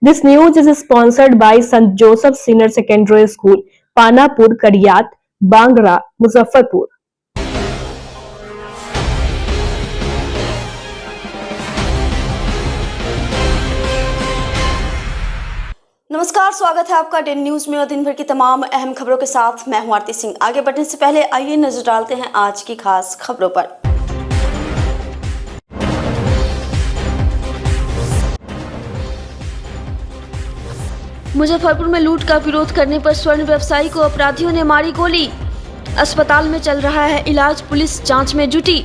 This news is sponsored by St. Joseph Senior Secondary School, Panapur, Kariyat, Bangra, Muzaffarpur. नमस्कार, स्वागत है आपका Dane news में और दिन भर की तमाम अहम खबरों के साथ मैं हूं आरती सिंह। आगे बढ़ने से पहले आइए नजर डालते हैं आज की खास खबरों पर। मुजफ्फरपुर में लूट का विरोध करने पर स्वर्ण व्यवसायी को अपराधियों ने मारी गोली। अस्पताल में चल रहा है इलाज, पुलिस जांच में जुटी।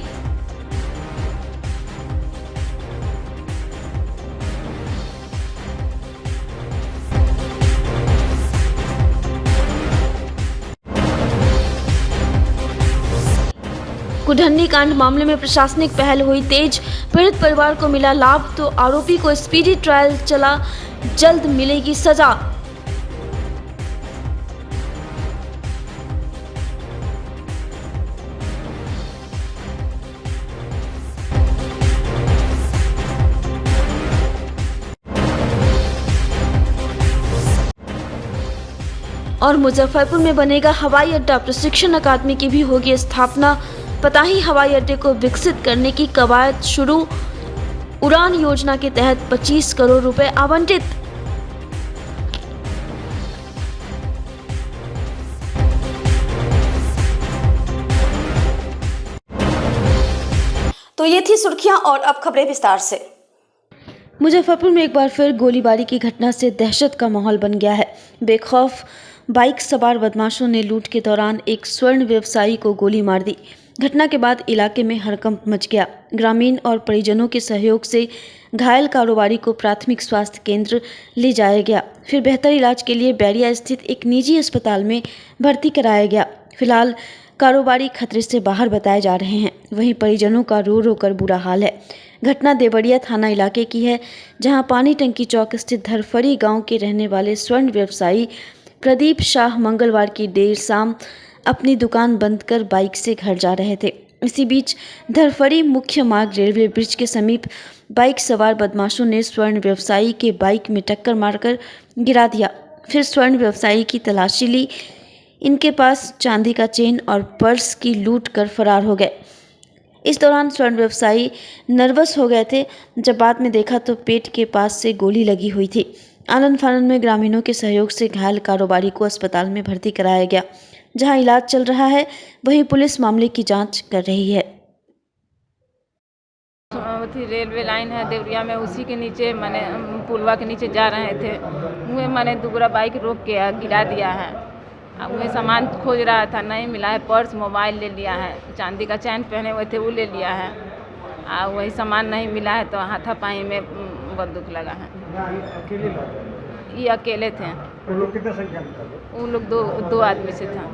कुढ़नी कांड मामले में प्रशासनिक पहल हुई तेज, पीड़ित परिवार को मिला लाभ तो आरोपी को स्पीडी ट्रायल चला, जल्द मिलेगी सजा। और मुजफ्फरपुर में बनेगा हवाई अड्डा, प्रशिक्षण अकादमी की भी होगी स्थापना। पताही हवाई अड्डे को विकसित करने की कवायद शुरू, उड़ान योजना के तहत 25 करोड़ रुपए आवंटित। तो ये थी सुर्खियां और अब खबरें विस्तार से। मुजफ्फरपुर में एक बार फिर गोलीबारी की घटना से दहशत का माहौल बन गया है। बेखौफ बाइक सवार बदमाशों ने लूट के दौरान एक स्वर्ण व्यवसायी को गोली मार दी। घटना के बाद इलाके में हड़कंप मच गया। ग्रामीण और परिजनों के सहयोग से घायल कारोबारी को प्राथमिक स्वास्थ्य केंद्र ले जाया गया, फिर बेहतर इलाज के लिए बैरिया स्थित एक निजी अस्पताल में भर्ती कराया गया। फिलहाल कारोबारी खतरे से बाहर बताए जा रहे हैं, वहीं परिजनों का रो रो कर बुरा हाल है। घटना देवरिया थाना इलाके की है, जहां पानी टंकी चौक स्थित धरफरी गांव के रहने वाले स्वर्ण व्यवसायी प्रदीप शाह मंगलवार की देर शाम अपनी दुकान बंद कर बाइक से घर जा रहे थे। इसी बीच धरफरी मुख्य मार्ग रेलवे ब्रिज के समीप बाइक सवार बदमाशों ने स्वर्ण व्यवसायी के बाइक में टक्कर मारकर गिरा दिया। फिर स्वर्ण व्यवसायी की तलाशी ली, इनके पास चांदी का चेन और पर्स की लूट कर फरार हो गए। इस दौरान स्वर्ण व्यवसायी नर्वस हो गए थे, जब बाद में देखा तो पेट के पास से गोली लगी हुई थी। आनन फानन में ग्रामीणों के सहयोग से घायल कारोबारी को अस्पताल में भर्ती कराया गया, जहां इलाज चल रहा है। वहीं पुलिस मामले की जांच कर रही है। रेलवे लाइन है देवरिया में, उसी के नीचे मैंने पुलवा के नीचे जा रहे थे, मुझे मैंने दूसरा बाइक रोक के गिरा दिया है। अब मुझे सामान खोज रहा था, नहीं मिला है। पर्स मोबाइल ले लिया है, चांदी का चैन पहने हुए थे वो ले लिया है, और वही सामान नहीं मिला है तो हाथापाई में बहुत दुख लगा है। ये अकेले थे। वो लोग कितने संख्या में थे? वो लोग दो आदमी से था।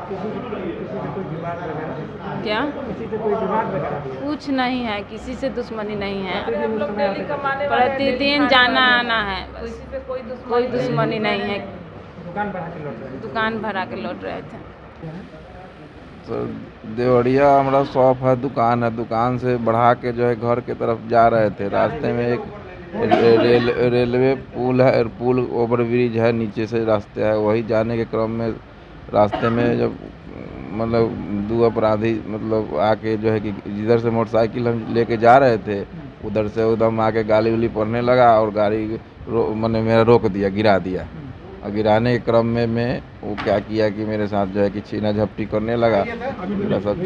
किसी से कोई विवाद वगैरह? क्या? किसी से कोई विवाद वगैरह? कुछ नहीं है, किसी से दुश्मनी नहीं है। प्रतिदिन जाना आना है, बस कोई दुश्मनी नहीं है। दुकान भरा के लौट रहे? दुकान भरा के लौट रहे थे। तो देवरिया हमारा शॉप है, दुकान है, दुकान से बढ़ा के जो है घर के तरफ जा रहे थे। रास्ते में एक रेलवे पुल है, पुल ओवर ब्रिज है, नीचे से रास्ते है, वही जाने के क्रम में रास्ते में जब मतलब दो अपराधी मतलब आके जो है कि जिधर से मोटरसाइकिल हम लेके जा रहे थे उधर से एकदम आके गाली उली पड़ने लगा और गाड़ी मैंने मेरा रोक दिया, गिरा दिया। और गिराने के क्रम में मैं वो क्या किया कि मेरे साथ जो है कि छीना झपटी करने लगा। मेरा सब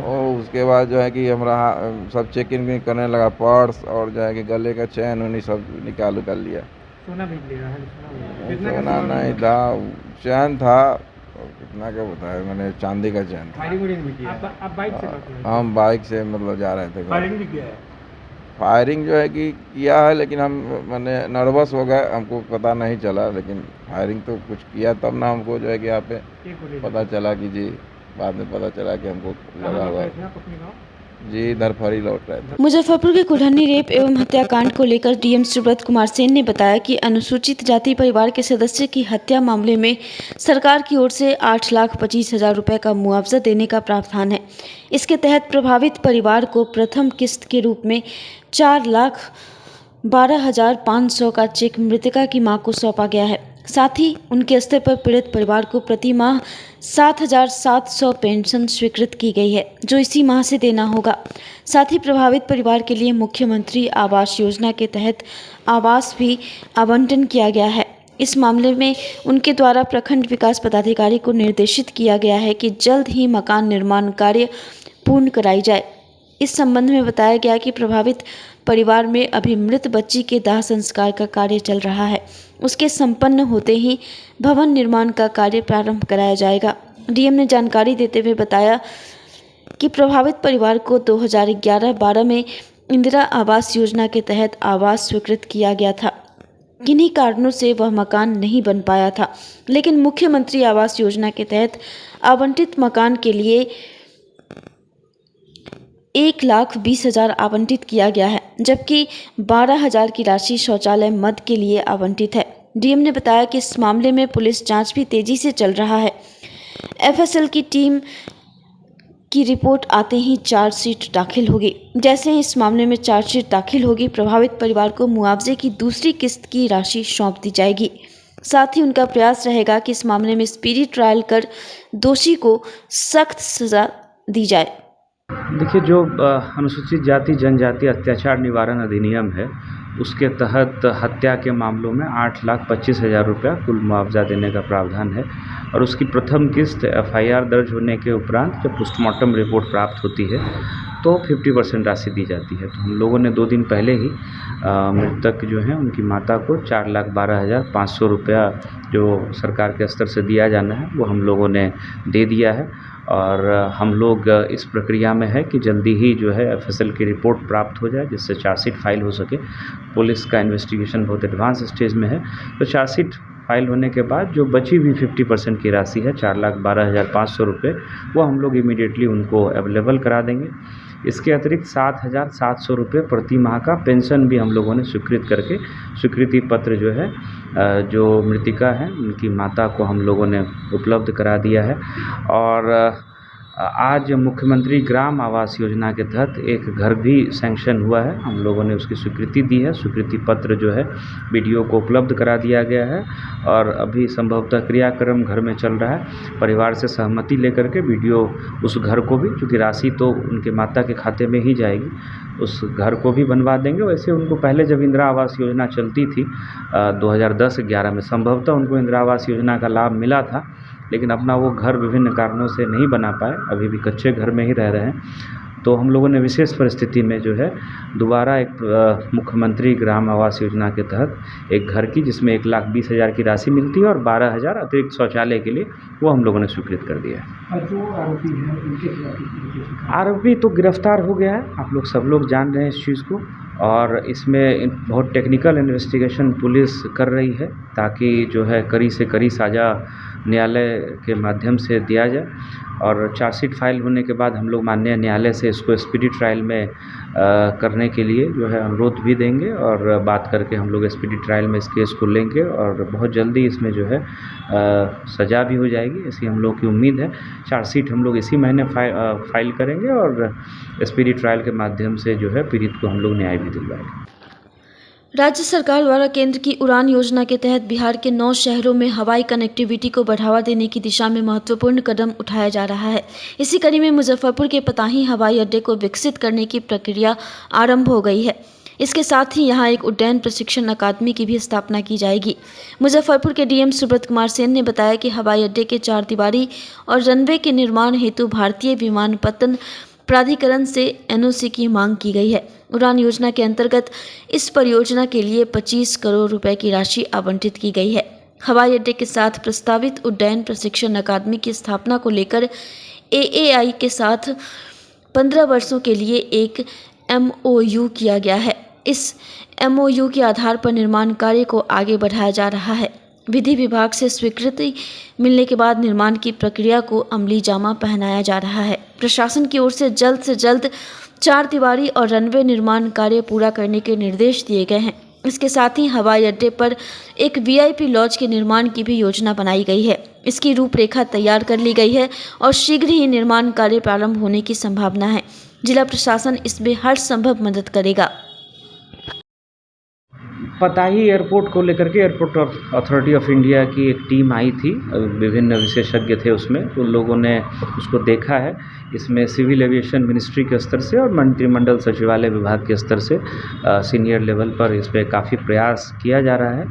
और उसके बाद जो है कि हमारा सब चेक इन करने लगा, पर्स और जो है कि गले का चैन उन्हीं सब निकाल लिया। सोना भी ले रहा है? सोना नहीं था, चैन था, कितना क्या बताया मैंने, चांदी का चैन था। आप बाइक से? हम बाइक से मतलब जा रहे थे। फायरिंग भी किया है? फायरिंग जो है कि किया है, लेकिन हम मैंने नर्वस हो गए, हमको पता नहीं चला। लेकिन फायरिंग तो कुछ किया तब ना हमको जो है कि यहाँ पे पता चला कि जी, बाद में पता चला कि हमको लगा हुआ है। जी धरफरी लौट रहे थे। मुजफ्फरपुर के कुल्हनी रेप एवं हत्याकांड को लेकर डीएम सुब्रत कुमार सेन ने बताया कि अनुसूचित जाति परिवार के सदस्य की हत्या मामले में सरकार की ओर से 8,25,000 रुपए का मुआवजा देने का प्रावधान है। इसके तहत प्रभावित परिवार को प्रथम किस्त के रूप में 4,12,500 का चेक मृतका की मां को सौंपा गया है। साथ ही उनके स्तर पर पीड़ित परिवार को प्रति माह 7,700 पेंशन स्वीकृत की गई है, जो इसी माह से देना होगा। साथ ही प्रभावित परिवार के लिए मुख्यमंत्री आवास योजना के तहत आवास भी आवंटन किया गया है। इस मामले में उनके द्वारा प्रखंड विकास पदाधिकारी को निर्देशित किया गया है कि जल्द ही मकान निर्माण कार्य पूर्ण कराई जाए। इस संबंध में बताया गया कि प्रभावित परिवार में अभी मृत बच्ची के दाह संस्कार का कार्य चल रहा है। उसके संपन्न होते ही भवन निर्माण का कार्य प्रारंभ कराया जाएगा। डीएम ने जानकारी देते हुए बताया कि प्रभावित परिवार को 2011-12 में इंदिरा आवास योजना के तहत आवास स्वीकृत किया गया था। किन्हीं कारणों से वह मकान नहीं बन पाया था, लेकिन मुख्यमंत्री आवास योजना के तहत आवंटित मकान के लिए 1,20,000 आवंटित किया गया है, जबकि 12,000 की राशि शौचालय मद के लिए आवंटित है। डीएम ने बताया कि इस मामले में पुलिस जांच भी तेजी से चल रहा है। एफएसएल की टीम की रिपोर्ट आते ही चार्जशीट दाखिल होगी। जैसे ही इस मामले में चार्जशीट दाखिल होगी, प्रभावित परिवार को मुआवजे की दूसरी किस्त की राशि सौंप दी जाएगी। साथ ही उनका प्रयास रहेगा कि इस मामले में स्पीडी ट्रायल कर दोषी को सख्त सजा दी जाए। देखिए, जो अनुसूचित जाति जनजाति अत्याचार निवारण अधिनियम है, उसके तहत हत्या के मामलों में 8,25,000 रुपया कुल मुआवजा देने का प्रावधान है और उसकी प्रथम किस्त एफआईआर दर्ज होने के उपरांत जब पोस्टमार्टम रिपोर्ट प्राप्त होती है तो 50% राशि दी जाती है। तो हम लोगों ने 2 दिन पहले ही मृतक जो हैं उनकी माता को 4,12,500 रुपया जो सरकार के स्तर से दिया जाना है वो हम लोगों ने दे दिया है और हम लोग इस प्रक्रिया में है कि जल्दी ही जो है एफएसएल की रिपोर्ट प्राप्त हो जाए जिससे चार्जशीट फाइल हो सके। पुलिस का इन्वेस्टिगेशन बहुत एडवांस स्टेज में है, तो चार्जशीट फाइल होने के बाद जो बची हुई 50% की राशि है 4,12,500 रुपये वो हम लोग इमीडिएटली उनको अवेलेबल करा देंगे। इसके अतिरिक्त 7,700 रुपये प्रति माह का पेंशन भी हम लोगों ने स्वीकृत करके स्वीकृति पत्र जो है जो मृतिका है उनकी माता को हम लोगों ने उपलब्ध करा दिया है। और आज मुख्यमंत्री ग्राम आवास योजना के तहत एक घर भी सैंक्शन हुआ है, हम लोगों ने उसकी स्वीकृति दी है। स्वीकृति पत्र जो है बीडीओ को उपलब्ध करा दिया गया है और अभी संभवतः क्रियाक्रम घर में चल रहा है। परिवार से सहमति लेकर के बीडीओ उस घर को भी, चूँकि राशि तो उनके माता के खाते में ही जाएगी, उस घर को भी बनवा देंगे। वैसे उनको पहले जब इंदिरा आवास योजना चलती थी 2010-11 में संभवतः उनको इंदिरा आवास योजना का लाभ मिला था, लेकिन अपना वो घर विभिन्न कारणों से नहीं बना पाए, अभी भी कच्चे घर में ही रह रहे हैं। तो हम लोगों ने विशेष परिस्थिति में जो है दोबारा एक मुख्यमंत्री ग्राम आवास योजना के तहत एक घर की जिसमें 1,20,000 की राशि मिलती है और 12,000 अतिरिक्त शौचालय के लिए वो हम लोगों ने स्वीकृत कर दिया है। और जो आरोपी है उनके खिलाफ आरोपी तो गिरफ्तार हो गया है, आप लोग सब लोग जान रहे हैं इस चीज़ को, और इसमें बहुत टेक्निकल इन्वेस्टिगेशन पुलिस कर रही है ताकि जो है कड़ी से कड़ी सजा न्यायालय के माध्यम से दिया जाए। और चार्जशीट फाइल होने के बाद हम लोग माननीय न्यायालय से इसको स्पीडी ट्रायल में करने के लिए जो है अनुरोध भी देंगे और बात करके हम लोग स्पीडी ट्रायल में इस केस को लेंगे और बहुत जल्दी इसमें जो है सज़ा भी हो जाएगी, ऐसी हम लोग की उम्मीद है। चार्जशीट हम लोग इसी महीने फाइल करेंगे और स्पीडी ट्रायल के माध्यम से जो है पीड़ित को हम लोग न्याय भी दिलवाएंगे। राज्य सरकार द्वारा केंद्र की उड़ान योजना के तहत बिहार के 9 शहरों में हवाई कनेक्टिविटी को बढ़ावा देने की दिशा में महत्वपूर्ण कदम उठाया जा रहा है। इसी कड़ी में मुजफ्फरपुर के पताही हवाई अड्डे को विकसित करने की प्रक्रिया आरंभ हो गई है। इसके साथ ही यहां एक उड्डयन प्रशिक्षण अकादमी की भी स्थापना की जाएगी। मुजफ्फरपुर के डीएम सुब्रत कुमार सेन ने बताया कि हवाई अड्डे के 4 दीवारी और रनवे के निर्माण हेतु भारतीय विमानपत्तन प्राधिकरण से एनओसी की मांग की गई है। उड़ान योजना के अंतर्गत इस परियोजना के लिए 25 करोड़ रुपए की राशि आवंटित की गई है। हवाई अड्डे के साथ प्रस्तावित उड्डयन प्रशिक्षण अकादमी की स्थापना को लेकर एएआई के साथ 15 वर्षों के लिए एक एमओयू किया गया है। इस एमओयू के आधार पर निर्माण कार्य को आगे बढ़ाया जा रहा है। विधि विभाग से स्वीकृति मिलने के बाद निर्माण की प्रक्रिया को अमली जामा पहनाया जा रहा है। प्रशासन की ओर से जल्द चार दीवारी और रनवे निर्माण कार्य पूरा करने के निर्देश दिए गए हैं। इसके साथ ही हवाई अड्डे पर एक वीआईपी लॉज के निर्माण की भी योजना बनाई गई है। इसकी रूपरेखा तैयार कर ली गई है और शीघ्र ही निर्माण कार्य प्रारंभ होने की संभावना है। जिला प्रशासन इसमें हर संभव मदद करेगा। पताही एयरपोर्ट को लेकर के एयरपोर्ट अथॉरिटी ऑफ इंडिया की एक टीम आई थी, विभिन्न विशेषज्ञ थे उसमें, उन लोगों ने उसको देखा है। इसमें सिविल एविएशन मिनिस्ट्री के स्तर से और मंत्रिमंडल सचिवालय विभाग के स्तर से सीनियर लेवल पर इस पर काफ़ी प्रयास किया जा रहा है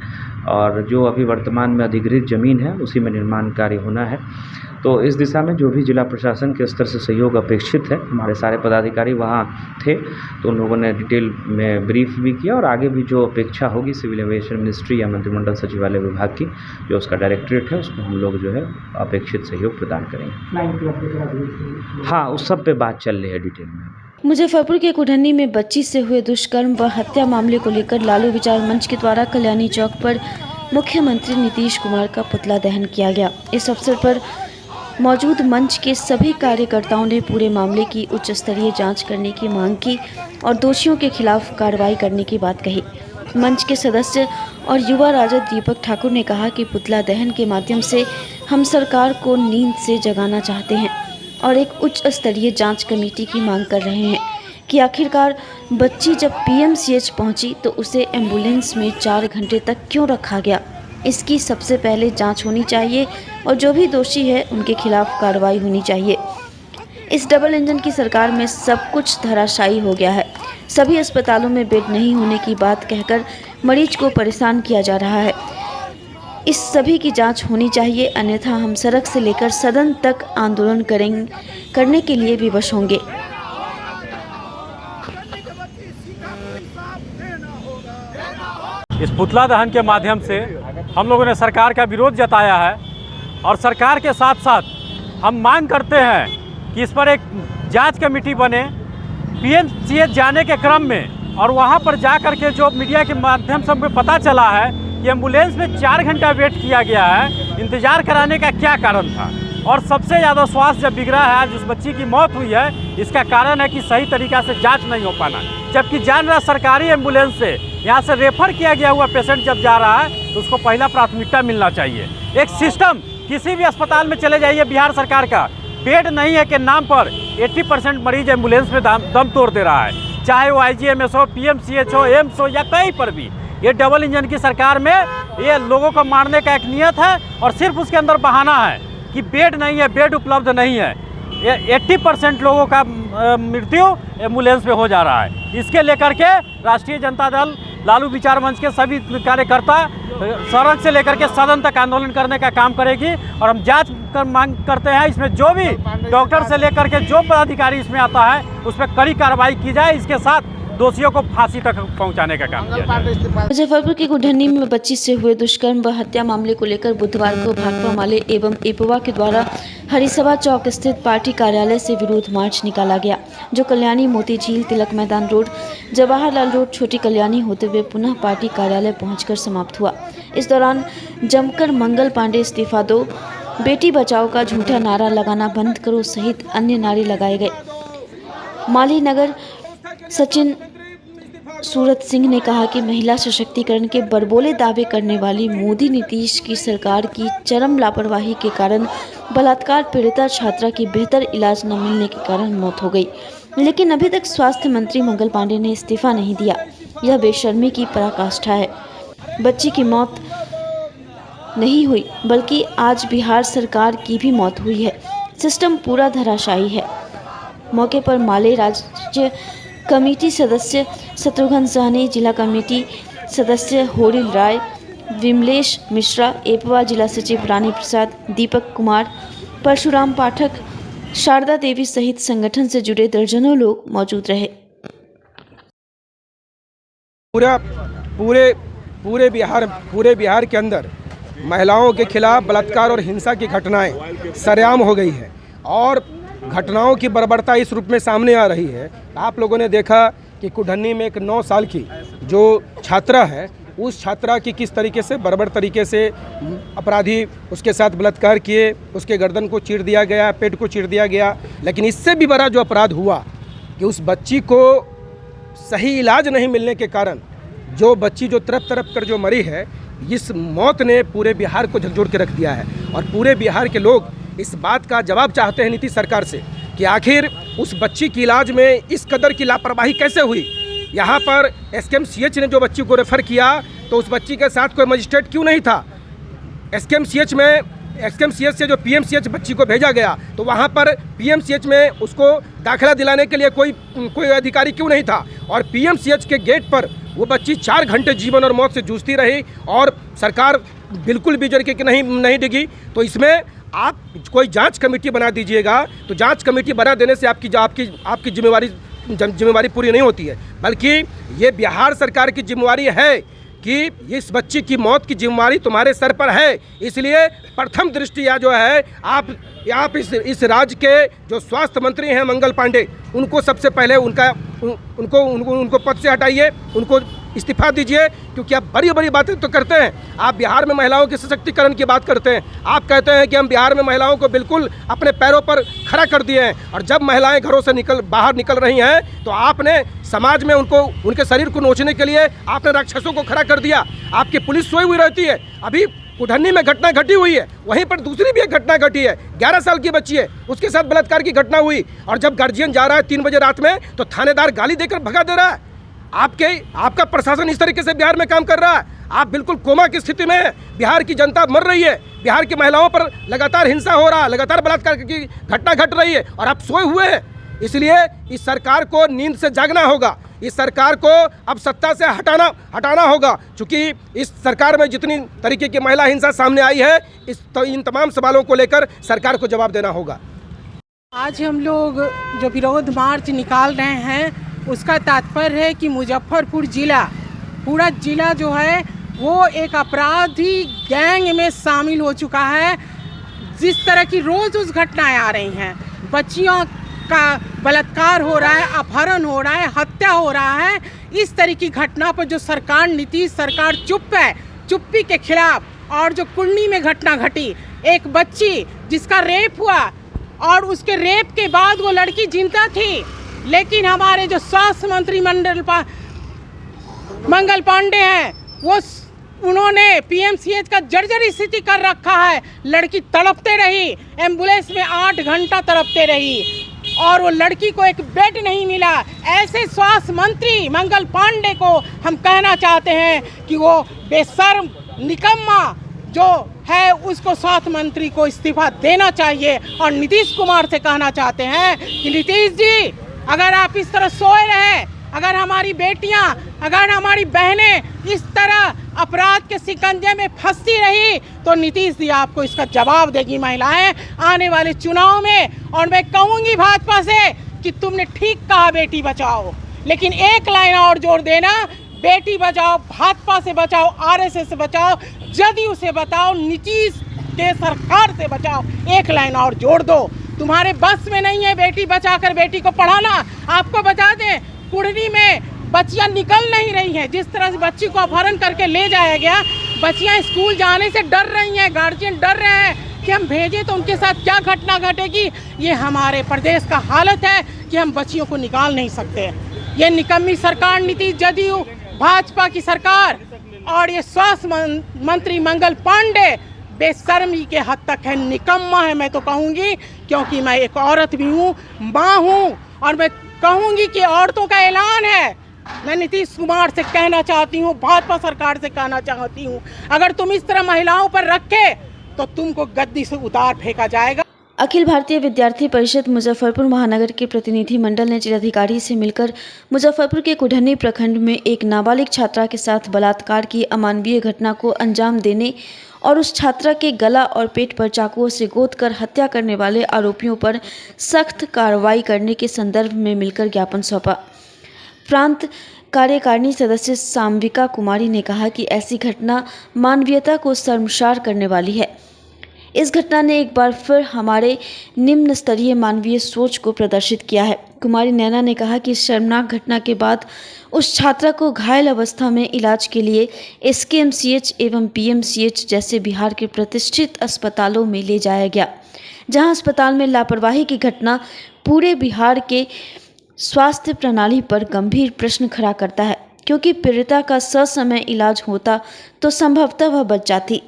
और जो अभी वर्तमान में अधिग्रहित ज़मीन है उसी में निर्माण कार्य होना है। तो इस दिशा में जो भी जिला प्रशासन के स्तर से सहयोग अपेक्षित है, हमारे सारे पदाधिकारी वहाँ थे, तो उन लोगों ने डिटेल में ब्रीफ भी किया और आगे भी जो अपेक्षा होगी सिविल एविएशन मिनिस्ट्री या मंत्रिमंडल सचिवालय विभाग की जो उसका डायरेक्टरेट है उसको हम लोग जो है अपेक्षित सहयोग प्रदान करेंगे। हाँ, उस सब पे बात चल रही है डिटेल में। मुजफ्फरपुर के कुढ़नी में बच्ची से हुए दुष्कर्म व हत्या मामले को लेकर लालू विचार मंच के द्वारा कल्याणी चौक पर मुख्यमंत्री नीतीश कुमार का पुतला दहन किया गया। इस अवसर पर मौजूद मंच के सभी कार्यकर्ताओं ने पूरे मामले की उच्च स्तरीय जांच करने की मांग की और दोषियों के खिलाफ कार्रवाई करने की बात कही। मंच के सदस्य और युवा राजद दीपक ठाकुर ने कहा कि पुतला दहन के माध्यम से हम सरकार को नींद से जगाना चाहते हैं और एक उच्च स्तरीय जांच कमेटी की मांग कर रहे हैं कि आखिरकार बच्ची जब पीएमसीएच पहुंची तो उसे एम्बुलेंस में 4 घंटे तक क्यों रखा गया। इसकी सबसे पहले जांच होनी चाहिए और जो भी दोषी है उनके खिलाफ कार्रवाई होनी चाहिए। इस डबल इंजन की सरकार में सब कुछ धराशायी हो गया है। सभी अस्पतालों में बेड नहीं होने की बात कहकर मरीज को परेशान किया जा रहा है। इस सभी की जांच होनी चाहिए, अन्यथा हम सड़क से लेकर सदन तक आंदोलन करने के लिए विवश होंगे। इस पुतला दहन के माध्यम से हम लोगों ने सरकार का विरोध जताया है और सरकार के साथ साथ हम मांग करते हैं कि इस पर एक जांच कमेटी बने। पीएमसीएच जाने के क्रम में और वहां पर जा कर के जो मीडिया के माध्यम से हमें पता चला है कि एम्बुलेंस में 4 घंटा वेट किया गया है, इंतज़ार कराने का क्या कारण था। और सबसे ज़्यादा स्वास्थ्य जब बिगड़ा है, आज उस बच्ची की मौत हुई है, इसका कारण है कि सही तरीक़ा से जांच नहीं हो पाना। जबकि जान रहा सरकारी एम्बुलेंस से यहाँ से रेफर किया गया हुआ पेशेंट जब जा रहा है तो उसको पहला प्राथमिकता मिलना चाहिए। एक सिस्टम, किसी भी अस्पताल में चले जाइए बिहार सरकार का, बेड नहीं है के नाम पर 80% मरीज एम्बुलेंस में दम तोड़ दे रहा है, चाहे वो IGMS हो, PMCH हो, एम्स हो या कहीं पर भी। ये डबल इंजन की सरकार में ये लोगों को मारने का एक नियत है और सिर्फ उसके अंदर बहाना है कि बेड नहीं है, बेड उपलब्ध नहीं है। 80% लोगों का मृत्यु एम्बुलेंस में हो जा रहा है। इसके लेकर के राष्ट्रीय जनता दल लालू विचार मंच के सभी कार्यकर्ता सड़क से लेकर के सदन तक आंदोलन करने का काम करेगी और हम जांच कर मांग करते हैं। इसमें जो भी डॉक्टर से लेकर के जो पदाधिकारी इसमें आता है उस पर कड़ी कार्रवाई की जाए, इसके साथ दोषियों को फांसी तक पहुंचाने का काम किया जाए। मुजफ्फरपुर के कुढ़नी में बच्ची से हुए दुष्कर्म व हत्या मामले को लेकर बुधवार को भाकपा माले एवं एपवा के द्वारा हरिसभा चौक स्थित पार्टी कार्यालय से विरोध मार्च निकाला गया, जो कल्याणी, मोती झील, तिलक मैदान रोड, जवाहरलाल रोड, छोटी कल्याणी होते हुए पुनः पार्टी कार्यालय पहुंचकर समाप्त हुआ। इस दौरान जमकर मंगल पांडे इस्तीफा दो, बेटी बचाओ का झूठा नारा लगाना बंद करो सहित अन्य नारे लगाए गए। माली नगर सचिन सूरत सिंह ने कहा कि महिला सशक्तिकरण के बड़बोले दावे करने वाली मोदी नीतीश की सरकार की चरम लापरवाही के कारण बलात्कार पीड़िता छात्रा की बेहतर इलाज न मिलने के कारण मौत हो गई, लेकिन अभी तक स्वास्थ्य मंत्री मंगल पांडे ने इस्तीफा नहीं दिया। यह बेशर्मी की पराकाष्ठा है। बच्ची की मौत नहीं हुई बल्कि आज बिहार सरकार की भी मौत हुई है। सिस्टम पूरा धराशायी है। मौके पर माले राज्य कमेटी सदस्य शत्रुघ्न सहनी, जिला कमेटी सदस्य होरिल राय, विमलेश मिश्रा, एपवा जिला सचिव रानी प्रसाद, दीपक कुमार, परशुराम पाठक, शारदा देवी सहित संगठन से जुड़े दर्जनों लोग मौजूद रहे। पूरे बिहार के अंदर महिलाओं के खिलाफ बलात्कार और हिंसा की घटनाएं सरेआम हो गई है और घटनाओं की बर्बरता इस रूप में सामने आ रही है। आप लोगों ने देखा कि कुढ़नी में एक 9 साल की जो छात्रा है, उस छात्रा की किस तरीके से बर्बर तरीके से अपराधी उसके साथ बलात्कार किए, उसके गर्दन को चीर दिया गया, पेट को चीर दिया गया। लेकिन इससे भी बड़ा जो अपराध हुआ कि उस बच्ची को सही इलाज नहीं मिलने के कारण जो बच्ची जो तड़प तड़प कर जो मरी है, इस मौत ने पूरे बिहार को झकझोर के रख दिया है। और पूरे बिहार के लोग इस बात का जवाब चाहते हैं नीतीश सरकार से कि आखिर उस बच्ची की इलाज में इस कदर की लापरवाही कैसे हुई। यहाँ पर SKMCH ने जो बच्ची को रेफ़र किया तो उस बच्ची के साथ कोई मजिस्ट्रेट क्यों नहीं था। SKMCH से जो PMCH बच्ची को भेजा गया तो वहाँ पर PMCH में उसको दाखिला दिलाने के लिए कोई अधिकारी क्यों नहीं था। और PMCH के गेट पर वो बच्ची 4 घंटे जीवन और मौत से जूझती रही और सरकार बिल्कुल भी जर के नहीं डिगी। तो इसमें आप कोई जांच कमेटी बना दीजिएगा, तो जांच कमेटी बना देने से आपकी जिम्मेवारी पूरी नहीं होती है, बल्कि ये बिहार सरकार की जिम्मेवारी है कि इस बच्ची की मौत की जिम्मेवारी तुम्हारे सर पर है। इसलिए प्रथम दृष्टया जो है आप इस राज्य के जो स्वास्थ्य मंत्री हैं मंगल पांडे, उनको सबसे पहले उनको पद से हटाइए, उनको इस्तीफा दीजिए, क्योंकि आप बड़ी बड़ी बातें तो करते हैं। आप बिहार में महिलाओं के सशक्तिकरण की बात करते हैं, आप कहते हैं कि हम बिहार में महिलाओं को बिल्कुल अपने पैरों पर खड़ा कर दिए हैं। और जब महिलाएं घरों से बाहर निकल रही हैं तो आपने समाज में उनके शरीर को नोचने के लिए आपने राक्षसों को खड़ा कर दिया। आपकी पुलिस सोई हुई रहती है। अभी कुढ़नी में घटना घटी हुई है, वहीं पर दूसरी भी एक घटना घटी है, 11 साल की बच्ची है, उसके साथ बलात्कार की घटना हुई। और जब गार्जियन जा रहा है 3 बजे रात में तो थानेदार गाली देकर भगा दे रहा है। आपका प्रशासन इस तरीके से बिहार में काम कर रहा है। आप बिल्कुल कोमा की स्थिति में है। बिहार की जनता मर रही है, बिहार की महिलाओं पर लगातार हिंसा हो रहा है, लगातार बलात्कार की घटना घट रही है और आप सोए हुए हैं। इसलिए इस सरकार को नींद से जागना होगा, इस सरकार को अब सत्ता से हटाना होगा, क्योंकि इस सरकार में जितनी तरीके की महिला हिंसा सामने आई है, इन तमाम सवालों को लेकर सरकार को जवाब देना होगा। आज हम लोग जो विरोध मार्च निकाल रहे हैं उसका तात्पर्य है कि मुजफ्फरपुर जिला, पूरा जिला जो है वो एक अपराधी गैंग में शामिल हो चुका है। जिस तरह की रोज़ घटनाएं आ रही हैं, बच्चियों का बलात्कार हो रहा है, अपहरण हो रहा है, हत्या हो रहा है, इस तरह की घटना पर जो सरकार, नीतीश सरकार चुप है, चुप्पी के खिलाफ। और जो कुर्नी में घटना घटी, एक बच्ची जिसका रेप हुआ और उसके रेप के बाद वो लड़की जिंदा थी, लेकिन हमारे जो स्वास्थ्य मंत्री मंगल पांडे हैं उन्होंने PMCH का जर्जर स्थिति कर रखा है। लड़की तड़पते रही, एम्बुलेंस में 8 घंटा तड़पते रही और वो लड़की को एक बेड नहीं मिला। ऐसे स्वास्थ्य मंत्री मंगल पांडे को हम कहना चाहते हैं कि वो बेशर्म निकम्मा जो है उसको स्वास्थ्य मंत्री को इस्तीफा देना चाहिए। और नीतीश कुमार से कहना चाहते हैं कि नीतीश जी, अगर आप इस तरह सोए रहे, अगर हमारी बेटियां, अगर हमारी बहनें इस तरह अपराध के शिकंजे में फंसती रही तो नीतीश जी आपको इसका जवाब देगी महिलाएं आने वाले चुनाव में। और मैं कहूंगी भाजपा से कि तुमने ठीक कहा बेटी बचाओ, लेकिन एक लाइन और जोड़ देना, बेटी बचाओ भाजपा से बचाओ, RSS से बचाओ, जदयू से बचाओ, नीतीश के सरकार से बचाओ, एक लाइन और जोड़ दो। तुम्हारे बस में नहीं है बेटी बचाकर बेटी को पढ़ाना। आपको बता दें, कुढ़नी में बच्चियां निकल नहीं रही हैं। जिस तरह से बच्ची को अपहरण करके ले जाया गया, बच्चियां स्कूल जाने से डर रही हैं, गार्जियन डर रहे हैं कि हम भेजें तो उनके साथ क्या घटना घटेगी। ये हमारे प्रदेश का हालत है कि हम बच्चियों को निकाल नहीं सकते। ये निकम्मी सरकार, नीतीश, जदयू, भाजपा की सरकार और ये स्वास्थ्य मंत्री मंगल पांडे बेशर्मी के हद तक है, निकम्मा है मैं तो कहूँगी, क्योंकि मैं एक औरत भी हूँ, माँ हूँ। और मैं कहूँगी कि औरतों का ऐलान है। मैं नीतीश कुमार से कहना चाहती हूँ, भाजपा सरकार से कहना चाहती हूँ, अगर तुम इस तरह महिलाओं पर रखे तो तुमको गद्दी से उतार फेंका जाएगा। अखिल भारतीय विद्यार्थी परिषद मुजफ्फरपुर महानगर के प्रतिनिधि मंडल ने जिलाधिकारी से मिलकर मुजफ्फरपुर के कुढ़नी प्रखंड में एक नाबालिग छात्रा के साथ बलात्कार की अमानवीय घटना को अंजाम देने और उस छात्रा के गला और पेट पर चाकुओं से गोदकर हत्या करने वाले आरोपियों पर सख्त कार्रवाई करने के संदर्भ में मिलकर ज्ञापन सौंपा। प्रांत कार्यकारिणी सदस्य साम्विका कुमारी ने कहा कि ऐसी घटना मानवीयता को शर्मसार करने वाली है। इस घटना ने एक बार फिर हमारे निम्न स्तरीय मानवीय सोच को प्रदर्शित किया है। कुमारी नैना ने कहा कि इस शर्मनाक घटना के बाद उस छात्रा को घायल अवस्था में इलाज के लिए SKMCH एवं PMCH जैसे बिहार के प्रतिष्ठित अस्पतालों में ले जाया गया, जहां अस्पताल में लापरवाही की घटना पूरे बिहार के स्वास्थ्य प्रणाली पर गंभीर प्रश्न खड़ा करता है, क्योंकि पीड़िता का ससमय इलाज होता तो संभवतः वह बच जाती।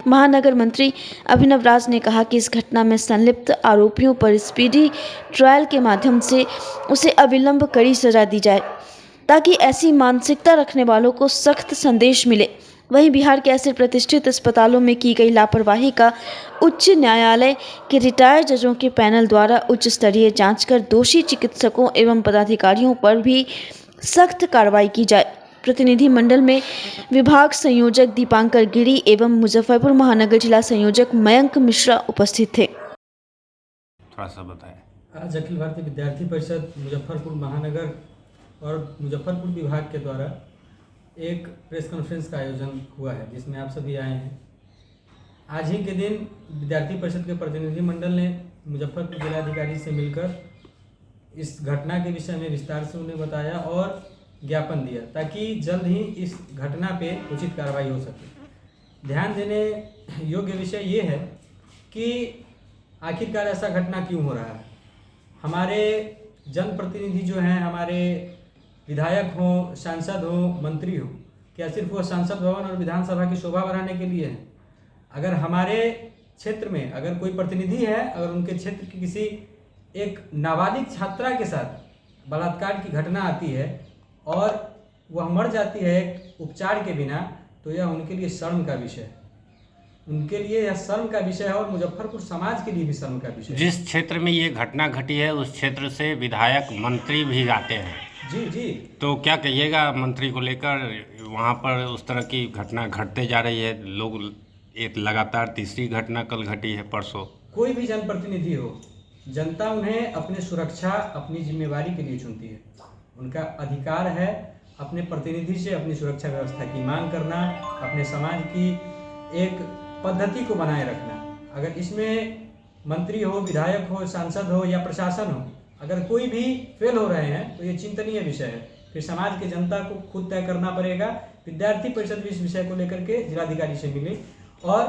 महानगर मंत्री अभिनव राज ने कहा कि इस घटना में संलिप्त आरोपियों पर स्पीडी ट्रायल के माध्यम से उसे अविलंब कड़ी सजा दी जाए, ताकि ऐसी मानसिकता रखने वालों को सख्त संदेश मिले। वहीं बिहार के ऐसे प्रतिष्ठित अस्पतालों में की गई लापरवाही का उच्च न्यायालय के रिटायर्ड जजों के पैनल द्वारा उच्च स्तरीय जांच कर दोषी चिकित्सकों एवं पदाधिकारियों पर भी सख्त कार्रवाई की जाए। प्रतिनिधि मंडल में विभाग संयोजक दीपांकर गिरी एवं मुजफ्फरपुर महानगर जिला संयोजक मयंक मिश्रा उपस्थित थे। थोड़ा सा बताएं। आज अखिल भारतीय विद्यार्थी परिषद मुजफ्फरपुर महानगर और मुजफ्फरपुर विभाग के द्वारा एक प्रेस कॉन्फ्रेंस का आयोजन हुआ है, जिसमें आप सभी आए हैं। आज ही के दिन विद्यार्थी परिषद के प्रतिनिधि मंडल ने मुजफ्फरपुर जिलाधिकारी से मिलकर इस घटना के विषय में विस्तार से उन्हें बताया और ज्ञापन दिया, ताकि जल्द ही इस घटना पे उचित कार्रवाई हो सके। ध्यान देने योग्य विषय ये है कि आखिरकार ऐसा घटना क्यों हो रहा है। हमारे जनप्रतिनिधि जो हैं, हमारे विधायक हो, सांसद हो, मंत्री हो, क्या सिर्फ वो संसद भवन और विधानसभा की शोभा बढ़ाने के लिए हैं? अगर हमारे क्षेत्र में अगर कोई प्रतिनिधि है, अगर उनके क्षेत्र की किसी एक नाबालिग छात्रा के साथ बलात्कार की घटना आती है और वह मर जाती है उपचार के बिना, तो यह उनके लिए शर्म का विषय है। उनके लिए यह शर्म का विषय है और मुजफ्फरपुर समाज के लिए भी शर्म का विषय है। जिस क्षेत्र में ये घटना घटी है उस क्षेत्र से विधायक मंत्री भी आते हैं। जी जी। तो क्या कहिएगा मंत्री को लेकर? वहाँ पर उस तरह की घटना घटते जा रही है, लोग एक लगातार तीसरी घटना कल घटी है परसों। कोई भी जनप्रतिनिधि हो, जनता उन्हें अपने सुरक्षा, अपनी जिम्मेवारी के लिए चुनती है। उनका अधिकार है अपने प्रतिनिधि से अपनी सुरक्षा व्यवस्था की मांग करना, अपने समाज की एक पद्धति को बनाए रखना। अगर इसमें मंत्री हो, विधायक हो, सांसद हो या प्रशासन हो, अगर कोई भी फेल हो रहे हैं तो ये चिंतनीय विषय है। फिर समाज के जनता को खुद तय करना पड़ेगा। विद्यार्थी परिषद भी इस विषय को लेकर के जिलाधिकारी से मिली और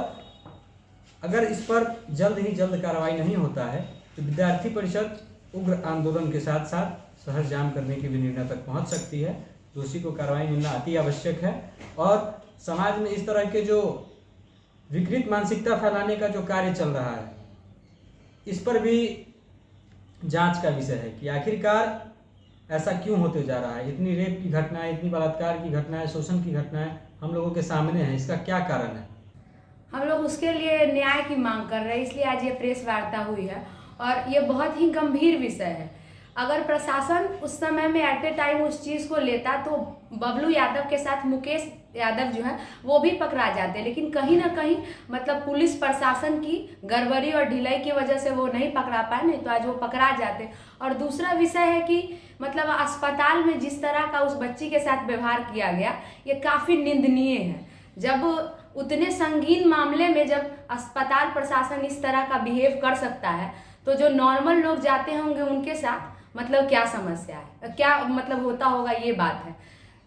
अगर इस पर जल्द ही जल्द कार्रवाई नहीं होता है तो विद्यार्थी परिषद उग्र आंदोलन के साथ साथ शहर जाम करने के भी निर्णय तक पहुंच सकती है। दोषी को कार्रवाई मिलना अति आवश्यक है और समाज में इस तरह के जो विकृत मानसिकता फैलाने का जो कार्य चल रहा है, इस पर भी जांच का विषय है कि आखिरकार ऐसा क्यों होते जा रहा है। इतनी रेप की घटनाएं, इतनी बलात्कार की घटनाएं, शोषण की घटनाएं हम लोगों के सामने है, इसका क्या कारण है? हम लोग उसके लिए न्याय की मांग कर रहे हैं, इसलिए आज ये प्रेस वार्ता हुई है और ये बहुत ही गंभीर विषय है। अगर प्रशासन उस समय में एट ए टाइम उस चीज़ को लेता तो बबलू यादव के साथ मुकेश यादव जो है वो भी पकड़ा जाते, लेकिन कहीं ना कहीं मतलब पुलिस प्रशासन की गड़बड़ी और ढिलाई की वजह से वो नहीं पकड़ा पाए, नहीं तो आज वो पकड़ा जाते। और दूसरा विषय है कि मतलब अस्पताल में जिस तरह का उस बच्ची के साथ व्यवहार किया गया ये काफ़ी निंदनीय है। जब उतने संगीन मामले में जब अस्पताल प्रशासन इस तरह का बिहेव कर सकता है तो जो नॉर्मल लोग जाते होंगे उनके साथ मतलब क्या समस्या है, क्या मतलब होता होगा, ये बात है।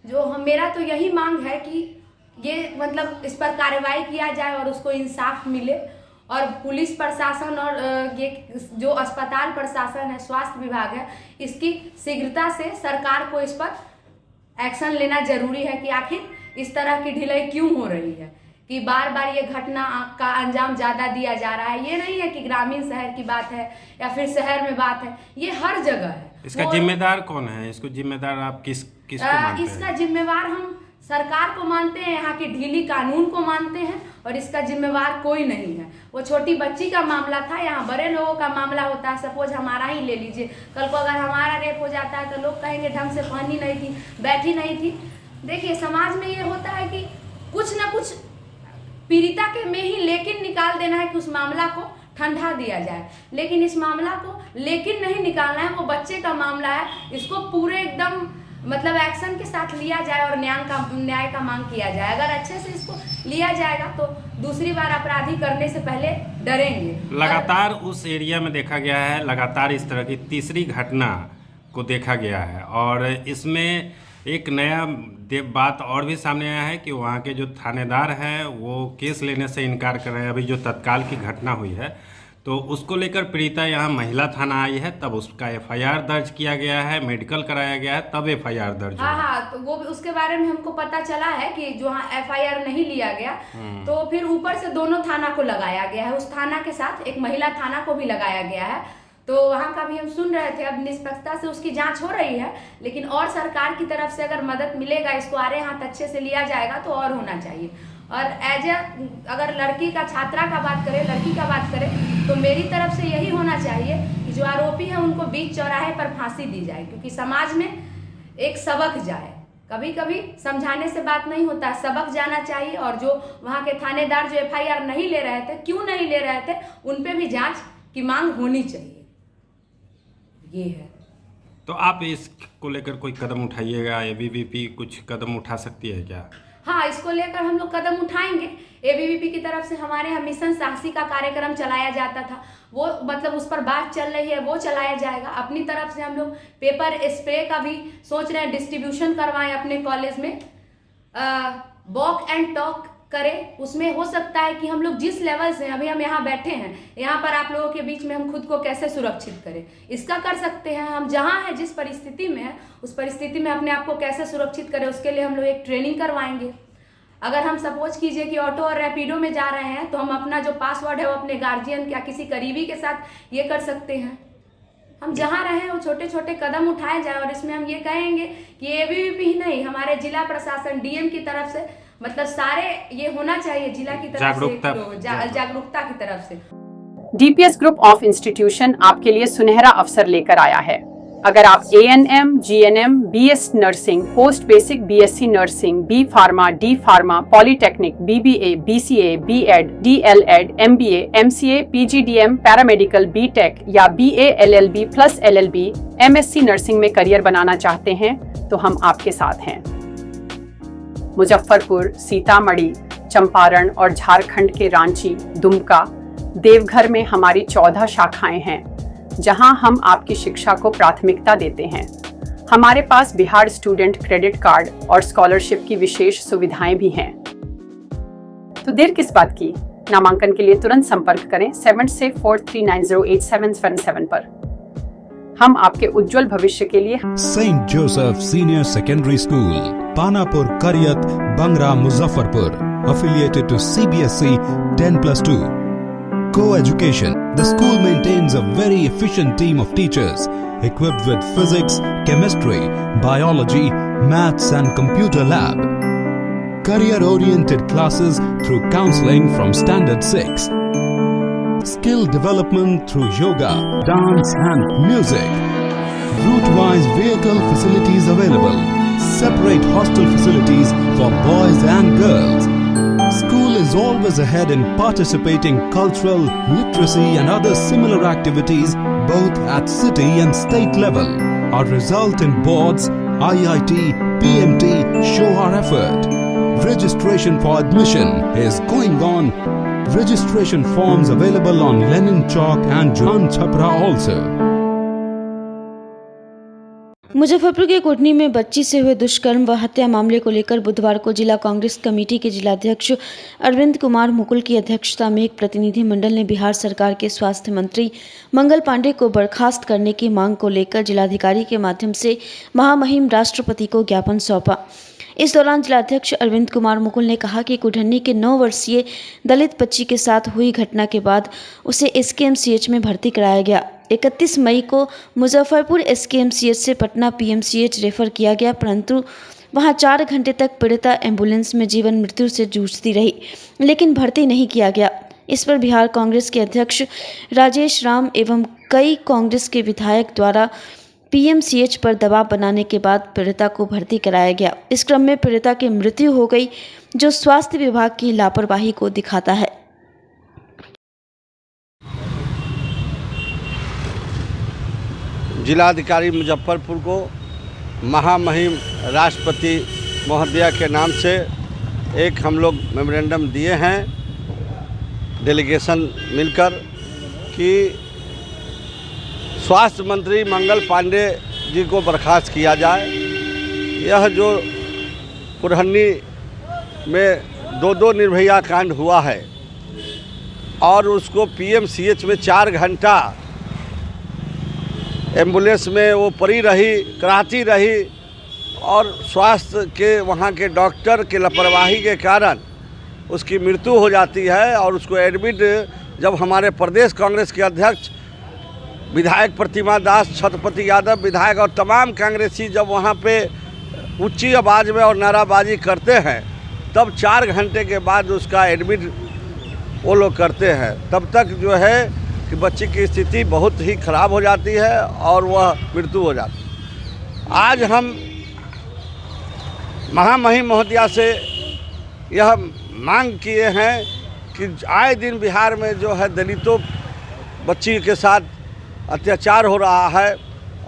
जो मेरा तो यही मांग है कि ये मतलब इस पर कार्रवाई किया जाए और उसको इंसाफ मिले और पुलिस प्रशासन और ये जो अस्पताल प्रशासन है, स्वास्थ्य विभाग है, इसकी शीघ्रता से सरकार को इस पर एक्शन लेना जरूरी है कि आखिर इस तरह की ढिलाई क्यों हो रही है, कि बार बार ये घटना का अंजाम ज़्यादा दिया जा रहा है। ये नहीं है कि ग्रामीण शहर की बात है या फिर शहर में बात है, ये हर जगह है। इसका जिम्मेदार कौन है? इसको जिम्मेदार आप किसको मानते हैं? इसका जिम्मेवार हम सरकार को मानते हैं, यहाँ की ढीली कानून को मानते हैं और इसका जिम्मेवार कोई नहीं है। वो छोटी बच्ची का मामला था, यहाँ बड़े लोगों का मामला होता है। सपोज हमारा ही ले लीजिए, कल को अगर हमारा रेप हो जाता है तो लोग कहेंगे ढंग से पहनी नहीं थी, बैठी नहीं थी। देखिए समाज में ये होता है कि कुछ ना कुछ पीड़िता के में ही लेकिन निकाल देना है कि उस मामला को ठंडा दिया जाए, लेकिन इस मामला को लेकिन नहीं निकालना है। वो बच्चे का मामला है, इसको पूरे एकदम मतलब एक्शन के साथ लिया जाए और न्याय का मांग किया जाए। अगर अच्छे से इसको लिया जाएगा तो दूसरी बार अपराधी करने से पहले डरेंगे। लगातार उस एरिया में देखा गया है, लगातार इस तरह की तीसरी घटना को देखा गया है और इसमें एक नया बात और भी सामने आया है कि वहाँ के जो थानेदार हैं वो केस लेने से इनकार कर रहे हैं। अभी जो तत्काल की घटना हुई है तो उसको लेकर पीड़िता यहाँ महिला थाना आई है, तब उसका एफआईआर दर्ज किया गया है, मेडिकल कराया गया है, तब एफआईआर दर्ज हुआ। हाँ, तो वो उसके बारे में हमको पता चला है कि जो एफआईआर नहीं लिया गया, तो फिर ऊपर से दोनों थाना को लगाया गया है, उस थाना के साथ एक महिला थाना को भी लगाया गया है। तो वहाँ का भी हम सुन रहे थे, अब निष्पक्षता से उसकी जांच हो रही है, लेकिन और सरकार की तरफ से अगर मदद मिलेगा, इसको आरे हाथ अच्छे से लिया जाएगा तो और होना चाहिए। और अगर लड़की का, छात्रा का बात करें, लड़की का बात करें, तो मेरी तरफ से यही होना चाहिए कि जो आरोपी है उनको बीच चौराहे पर फांसी दी जाए, क्योंकि समाज में एक सबक जाए। कभी कभी समझाने से बात नहीं होता, सबक जाना चाहिए। और जो वहाँ के थानेदार जो एफआईआर नहीं ले रहे थे, क्यों नहीं ले रहे थे, उन पे भी जांच की मांग होनी चाहिए, ये है। तो आप इसको लेकर कोई कदम उठाइएगा? एबीवीपी कुछ कदम उठा सकती है क्या? हाँ, इसको लेकर हम लोग कदम उठाएंगे। एबीवीपी की तरफ से हमारे यहाँ मिशन साहसी का कार्यक्रम चलाया जाता था, वो मतलब उस पर बात चल रही है, वो चलाया जाएगा। अपनी तरफ से हम लोग पेपर स्प्रे का भी सोच रहे हैं, डिस्ट्रीब्यूशन करवाएं अपने कॉलेज में, वॉक एंड टॉक करें। उसमें हो सकता है कि हम लोग जिस लेवल से अभी हम यहाँ बैठे हैं, यहाँ पर आप लोगों के बीच में हम खुद को कैसे सुरक्षित करें, इसका कर सकते हैं। हम जहाँ हैं, जिस परिस्थिति में है, उस परिस्थिति में अपने आप को कैसे सुरक्षित करें, उसके लिए हम लोग एक ट्रेनिंग करवाएंगे। अगर हम सपोज कीजिए कि ऑटो और रैपिडो में जा रहे हैं, तो हम अपना जो पासवर्ड है वो अपने गार्जियन या किसी करीबी के साथ ये कर सकते हैं। हम जहाँ रहें वो छोटे छोटे कदम उठाए जाए। और इसमें हम ये कहेंगे कि एबीवीपी ही नहीं, हमारे जिला प्रशासन, डीएम की तरफ से, मतलब सारे ये होना चाहिए जिला की तरफ से, जागरूकता की तरफ से। डीपीएस ग्रुप ऑफ इंस्टीट्यूशन आपके लिए सुनहरा अवसर लेकर आया है। अगर आप ANM, GNM, BS nursing, post basic BSc nursing, B pharma, D pharma, polytechnic, BBA, BCA, BEd, DLEd, MBA, MCA, PGDM, paramedical, BTech या BA LLB plus LLB, MSc nursing में करियर बनाना चाहते हैं तो हम आपके साथ हैं। मुजफ्फरपुर, सीतामढ़ी, चंपारण और झारखंड के रांची, दुमका, देवघर में हमारी 14 शाखाएं हैं, जहां हम आपकी शिक्षा को प्राथमिकता देते हैं। हमारे पास बिहार स्टूडेंट क्रेडिट कार्ड और स्कॉलरशिप की विशेष सुविधाएं भी हैं। तो देर किस बात की? नामांकन के लिए तुरंत संपर्क करें 7643908777 पर। हम आपके उज्जवल भविष्य के लिए Saint Joseph senior secondary school, Panapur, Kariyat, Bangra, Muzaffarpur, affiliated to CBSE 10+2. Co-education. The school maintains a very efficient team of teachers equipped with physics, chemistry, biology, maths and computer lab. Career-oriented classes through counseling from Standard 6. Skill development through yoga, dance and music. Route-wise vehicle facilities available. Separate hostel facilities for boys and girls. School is always ahead in participating cultural, literacy and other similar activities both at city and state level. Our result in boards, IIT, PMT show our effort. Registration for admission is going on. Registration forms available on Lenin Chowk and John Chhapra also. Muzaffarpur के कोटनी में बच्ची से हुए दुष्कर्म व हत्या मामले को लेकर बुधवार को जिला कांग्रेस कमेटी के जिलाध्यक्ष अरविंद कुमार मुकुल की अध्यक्षता में एक प्रतिनिधि मंडल ने बिहार सरकार के स्वास्थ्य मंत्री मंगल पांडे को बर्खास्त करने की मांग को लेकर जिलाधिकारी के माध्यम से महामहिम राष्ट्रपति को ज्ञापन सौंपा। इस दौरान जिलाध्यक्ष अरविंद कुमार मुकुल ने कहा कि कुढ़नी के 9 वर्षीय दलित बच्ची के साथ हुई घटना के बाद उसे SKMCH में भर्ती कराया गया। 31 मई को मुजफ्फरपुर SKMCH से पटना PMCH रेफर किया गया, परंतु वहां 4 घंटे तक पीड़िता एम्बुलेंस में जीवन मृत्यु से जूझती रही, लेकिन भर्ती नहीं किया गया। इस पर बिहार कांग्रेस के अध्यक्ष राजेश राम एवं कई कांग्रेस के विधायक द्वारा PMCH पर दबाव बनाने के बाद पीड़िता को भर्ती कराया गया। इस क्रम में पीड़िता की मृत्यु हो गई, जो स्वास्थ्य विभाग की लापरवाही को दिखाता है। जिलाधिकारी मुजफ्फरपुर को महामहिम राष्ट्रपति महोदया के नाम से एक हम लोग मेमोरेंडम दिए हैं डेलीगेशन मिलकर कि स्वास्थ्य मंत्री मंगल पांडे जी को बर्खास्त किया जाए। यह जो कुढ़नी में 2 निर्भया कांड हुआ है, और उसको पीएमसीएच में 4 घंटा एम्बुलेंस में वो पड़ी रही, कराती रही और स्वास्थ्य के वहाँ के डॉक्टर के लापरवाही के कारण उसकी मृत्यु हो जाती है। और उसको एडमिट जब हमारे प्रदेश कांग्रेस के अध्यक्ष विधायक प्रतिमा दास, छत्रपति यादव विधायक और तमाम कांग्रेसी जब वहाँ पे ऊंची आवाज़ में और नाराबाजी करते हैं, तब 4 घंटे के बाद उसका एडमिट वो लोग करते हैं। तब तक जो है कि बच्ची की स्थिति बहुत ही खराब हो जाती है और वह मृत्यु हो जाती है। आज हम महामहिम महोदया से यह मांग किए हैं कि आए दिन बिहार में जो है दलितों बच्ची के साथ अत्याचार हो रहा है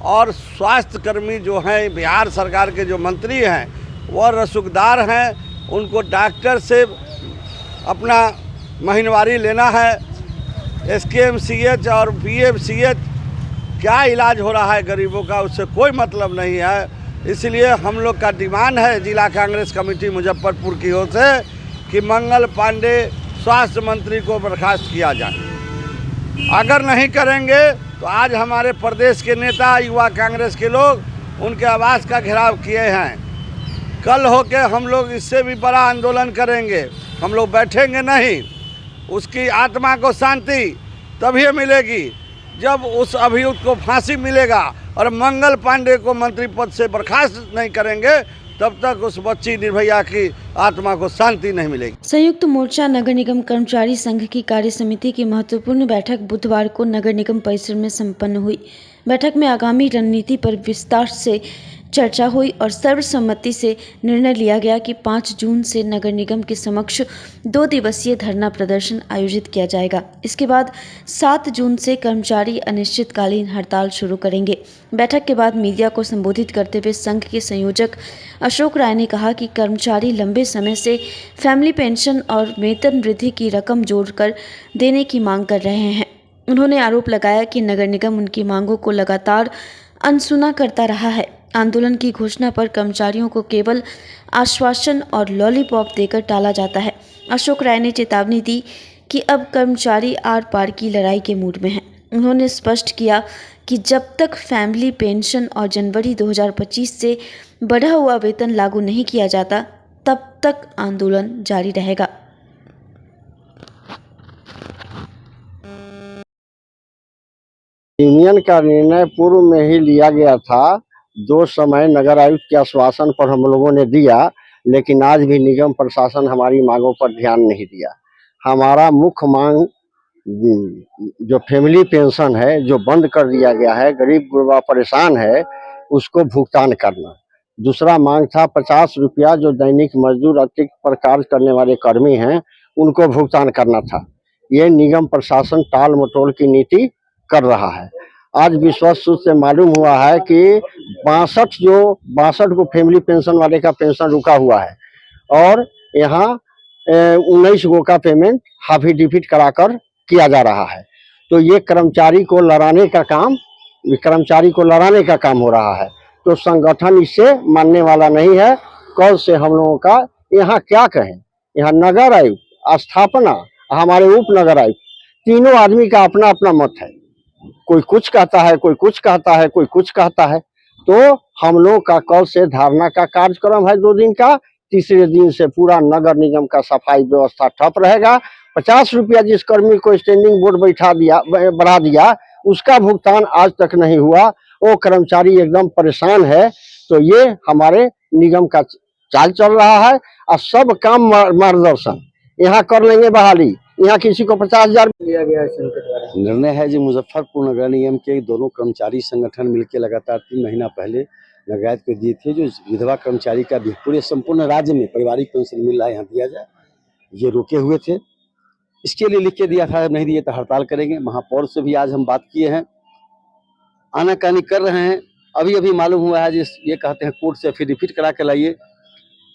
और स्वास्थ्य कर्मी जो हैं, बिहार सरकार के जो मंत्री हैं वह रसूखदार हैं। उनको डॉक्टर से अपना महीनवारी लेना है। एसकेएमसीएच और पीएमसीएच क्या इलाज हो रहा है गरीबों का, उससे कोई मतलब नहीं है। इसलिए हम लोग का डिमांड है जिला कांग्रेस कमेटी मुजफ्फरपुर की ओर से कि मंगल पांडे स्वास्थ्य मंत्री को बर्खास्त किया जाए। अगर नहीं करेंगे तो आज हमारे प्रदेश के नेता, युवा कांग्रेस के लोग उनके आवास का घेराव किए हैं। कल होके हम लोग इससे भी बड़ा आंदोलन करेंगे। हम लोग बैठेंगे नहीं। उसकी आत्मा को शांति तभी मिलेगी जब उस अभियुक्त को फांसी मिलेगा और मंगल पांडे को मंत्री पद से बर्खास्त नहीं करेंगे तब तक उस बच्ची निर्भया की आत्मा को शांति नहीं मिलेगी। संयुक्त मोर्चा नगर निगम कर्मचारी संघ की कार्य समिति की महत्वपूर्ण बैठक बुधवार को नगर निगम परिसर में संपन्न हुई। बैठक में आगामी रणनीति पर विस्तार से चर्चा हुई और सर्वसम्मति से निर्णय लिया गया कि 5 जून से नगर निगम के समक्ष 2 दिवसीय धरना प्रदर्शन आयोजित किया जाएगा। इसके बाद 7 जून से कर्मचारी अनिश्चितकालीन हड़ताल शुरू करेंगे। बैठक के बाद मीडिया को संबोधित करते हुए संघ के संयोजक अशोक राय ने कहा कि कर्मचारी लंबे समय से फैमिली पेंशन और वेतन वृद्धि की रकम जोड़कर देने की मांग कर रहे हैं। उन्होंने आरोप लगाया कि नगर निगम उनकी मांगों को लगातार अनसुना करता रहा है। आंदोलन की घोषणा पर कर्मचारियों को केवल आश्वासन और लॉलीपॉप देकर टाला जाता है। अशोक राय ने चेतावनी दी कि अब कर्मचारी आर पार की लड़ाई के मूड में हैं। उन्होंने स्पष्ट किया कि जब तक फैमिली पेंशन और जनवरी 2025 से बढ़ा हुआ वेतन लागू नहीं किया जाता तब तक आंदोलन जारी रहेगा। यूनियन का निर्णय पूर्व में ही लिया गया था। 2 समय नगर आयुक्त के आश्वासन पर हम लोगों ने दिया, लेकिन आज भी निगम प्रशासन हमारी मांगों पर ध्यान नहीं दिया। हमारा मुख्य मांग जो फैमिली पेंशन है जो बंद कर दिया गया है, गरीब गुरबा परेशान है, उसको भुगतान करना। दूसरा मांग था 50 रुपया जो दैनिक मजदूर अतिरिक्त पर कार्य करने वाले कर्मी हैं उनको भुगतान करना था। ये निगम प्रशासन टाल मटोल की नीति कर रहा है। आज विश्वस्त सूत्र से मालूम हुआ है कि 62 को फैमिली पेंशन वाले का पेंशन रुका हुआ है और यहाँ 19 गो का पेमेंट हाफी डिफिट कराकर किया जा रहा है। तो ये कर्मचारी को लड़ाने का काम हो रहा है। तो संगठन इससे मानने वाला नहीं है। कल से हम लोगों का यहाँ क्या कहें, यहाँ नगर आयुक्त, स्थापना, हमारे उप नगर आयुक्त, तीनों आदमी का अपना अपना मत है। कोई कुछ कहता है, कोई कुछ कहता है, कोई कुछ कहता है। तो हम लोग का कल से धारणा का कार्यक्रम है 2 दिन का। तीसरे दिन से पूरा नगर निगम का सफाई व्यवस्था ठप रहेगा। 50 रुपया जिस कर्मी को स्टैंडिंग बोर्ड बढ़ा दिया उसका भुगतान आज तक नहीं हुआ। वो कर्मचारी एकदम परेशान है। तो ये हमारे निगम का चाल चल रहा है और सब काम मार्गदर्शन यहाँ कर लेंगे बहाली। यहाँ किसी को 50,000 लिया गया है। निर्णय है जो मुजफ्फरपुर नगर निगम के दोनों कर्मचारी संगठन मिलकर लगातार 3 महीना पहले लगायत कर दिए थे जो विधवा कर्मचारी का भी पूरे संपूर्ण राज्य में पारिवारिक पेंशन मिल रहा है यहाँ दिया जाए, ये रोके हुए थे। इसके लिए लिख के दिया था, नहीं दिए तो हड़ताल करेंगे। महापौर से भी आज हम बात किए हैं, आनाकानी कर रहे हैं। अभी मालूम हुआ है ये कहते हैं कोर्ट से एफिडेविट करा के लाइए।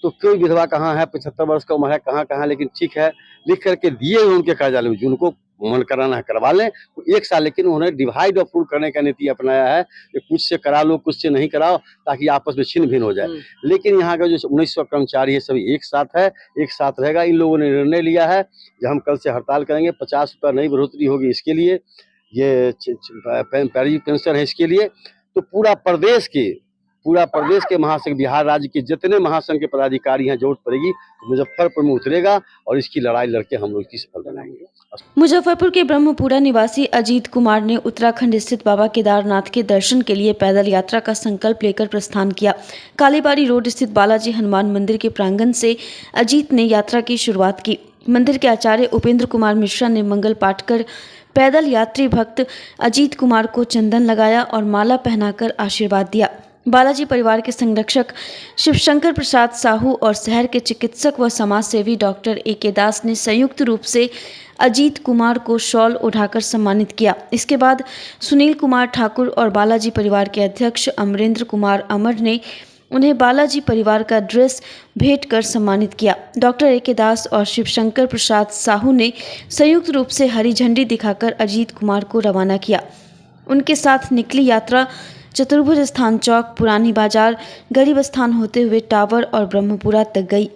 तो कोई विधवा कहाँ है, 75 वर्ष का उम्र है, कहाँ, लेकिन ठीक है लिख करके दिए उनके कार्यालय में जिनको मन कराना है करवा लें। तो 1 साल लेकिन उन्होंने डिवाइड और रूल करने का नीति अपनाया है कि कुछ से करा लो, कुछ से नहीं कराओ, ताकि आपस में छिन्न भिन्न हो जाए। लेकिन यहाँ का जो 1900 कर्मचारी है सभी एक साथ है, एक साथ रहेगा। इन लोगों ने निर्णय लिया है कि हम कल से हड़ताल करेंगे, 50 रुपये नई बढ़ोतरी होगी इसके लिए, ये पेंशन है इसके लिए। तो पूरा प्रदेश के महासंघ, बिहार राज्य के जितने महासंघ के पदाधिकारी हैं, जरूरत पड़ेगी तो मुजफ्फरपुर में उतरेगा और इसकी लड़ाई लड़के हम लोग इसकी सफल बनाएंगे। मुजफ्फरपुर के ब्रह्मपुरा निवासी अजीत कुमार ने उत्तराखंड स्थित बाबा केदारनाथ के दर्शन के लिए पैदल यात्रा का संकल्प लेकर प्रस्थान किया। कालीबाड़ी रोड स्थित बालाजी हनुमान मंदिर के प्रांगण से अजीत ने यात्रा की शुरुआत की। मंदिर के आचार्य उपेंद्र कुमार मिश्रा ने मंगल पाठ कर पैदल यात्री भक्त अजीत कुमार को चंदन लगाया और माला पहनाकर आशीर्वाद दिया। बालाजी परिवार के संरक्षक शिवशंकर प्रसाद साहू और शहर के चिकित्सक व समाज सेवी डॉक्टर ए.के. दास ने संयुक्त रूप से अजीत कुमार को शॉल उठाकर सम्मानित किया। इसके बाद सुनील कुमार ठाकुर और बालाजी परिवार के अध्यक्ष अमरेंद्र कुमार अमर ने उन्हें बालाजी परिवार का ड्रेस भेंट कर सम्मानित किया। Doctor A K. दास और शिवशंकर प्रसाद साहू ने संयुक्त रूप से हरी झंडी दिखाकर अजीत कुमार को रवाना किया। उनके साथ निकली यात्रा चतुर्भुज स्थान चौक, पुरानी बाजार, गरीब स्थान होते हुए टावर और ब्रह्मपुरा तक गई।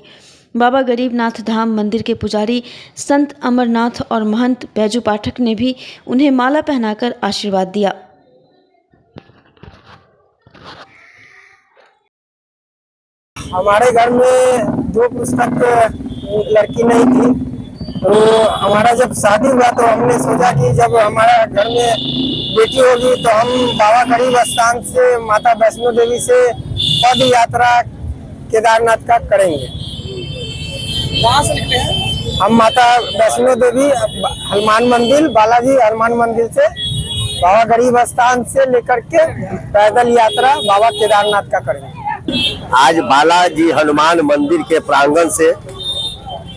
बाबा गरीबनाथ धाम मंदिर के पुजारी संत अमरनाथ और महंत बैजू पाठक ने भी उन्हें माला पहनाकर आशीर्वाद दिया। हमारे घर में 2 पुस्तक लड़की नहीं थी, तो हमारा जब शादी हुआ तो हमने सोचा कि जब हमारा घर में बेटी होगी तो हम बाबा गरीब स्थान से माता वैष्णो देवी से पद यात्रा केदारनाथ का करेंगे। कहाँ से निकले हैं? हम माता वैष्णो देवी हनुमान मंदिर, बालाजी हनुमान मंदिर से बाबा गरीब स्थान से लेकर के पैदल यात्रा बाबा केदारनाथ का करेंगे। आज बालाजी हनुमान मंदिर के प्रांगण से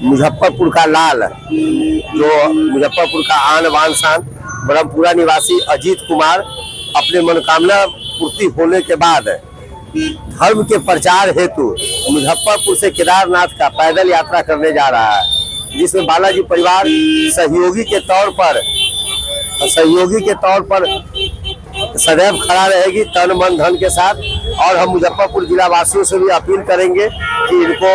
मुजफ्फरपुर का लाल, जो मुजफ्फरपुर का आन बान शान ब्रह्मपुरा निवासी अजीत कुमार अपने मनोकामना पूर्ति होने के बाद धर्म के प्रचार हेतु मुजफ्फरपुर से केदारनाथ का पैदल यात्रा करने जा रहा है, जिसमें बालाजी परिवार सहयोगी के तौर पर सदैव खड़ा रहेगी तन मन धन के साथ। और हम मुजफ्फरपुर जिला वासियों से भी अपील करेंगे कि इनको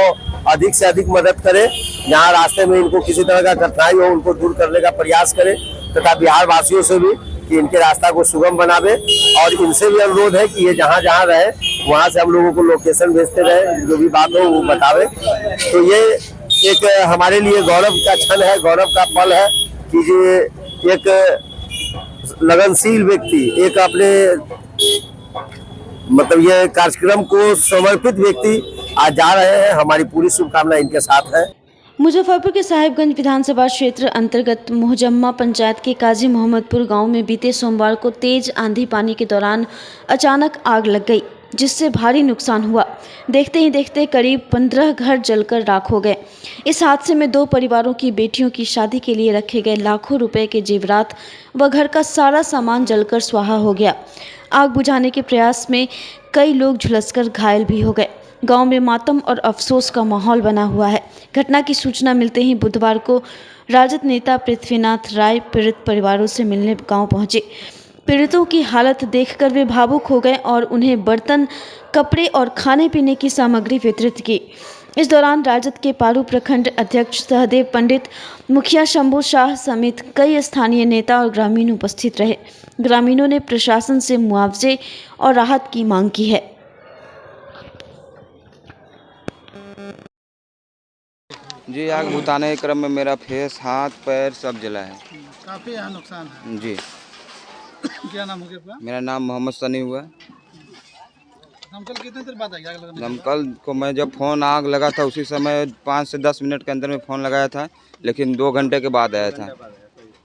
अधिक से अधिक मदद करें, जहाँ रास्ते में इनको किसी तरह का कठिनाई हो उनको दूर करने का प्रयास करें, तथा बिहार वासियों से भी कि इनके रास्ता को सुगम बनावे। और इनसे भी अनुरोध है कि ये जहाँ जहाँ रहे वहाँ से हम लोगों को लोकेशन भेजते रहे, जो भी बात हो वो बतावे। तो ये एक हमारे लिए गौरव का क्षण है, गौरव का पल है कि ये एक लगनशील व्यक्ति, एक अपने मतलब ये कार्यक्रम को समर्पित व्यक्ति आज जा रहे हैं। हमारी पूरी शुभकामना इनके साथ है। मुजफ्फरपुर के साहिबगंज विधानसभा क्षेत्र अंतर्गत मोहजम्मा पंचायत के काजी मोहम्मदपुर गांव में बीते सोमवार को तेज आंधी पानी के दौरान अचानक आग लग गई, जिससे भारी नुकसान हुआ। देखते ही देखते करीब 15 घर जलकर राख हो गए। इस हादसे में 2 परिवारों की बेटियों की शादी के लिए रखे गए लाखों रुपए के जेवरात व घर का सारा सामान जलकर स्वाहा हो गया। आग बुझाने के प्रयास में कई लोग झुलसकर घायल भी हो गए। गांव में मातम और अफसोस का माहौल बना हुआ है। घटना की सूचना मिलते ही बुधवार को राजद नेता पृथ्वीनाथ राय पीड़ित परिवारों से मिलने गांव पहुंचे। पीड़ितों की हालत देखकर वे भावुक हो गए और उन्हें बर्तन, कपड़े और खाने पीने की सामग्री वितरित की। इस दौरान राजद के पारू प्रखंड अध्यक्ष सहदेव पंडित, मुखिया शंभू शाह समेत कई स्थानीय नेता और ग्रामीण उपस्थित रहे। ग्रामीणों ने प्रशासन से मुआवजे और राहत की मांग की है। जी, आग बुझाने के क्रम में मेरा फेस, हाथ, पैर सब जला है। काफी यहाँ नुकसान है। जी। क्या नाम हो गया आपका? मेरा नाम मोहम्मद सनी हुआ। दमकल कितने देर बाद आई आग लगने? दमकल को मैं जब फ़ोन आग लगा था उसी समय 5 से 10 मिनट के अंदर में फ़ोन लगाया था, लेकिन 2 घंटे के बाद आया था।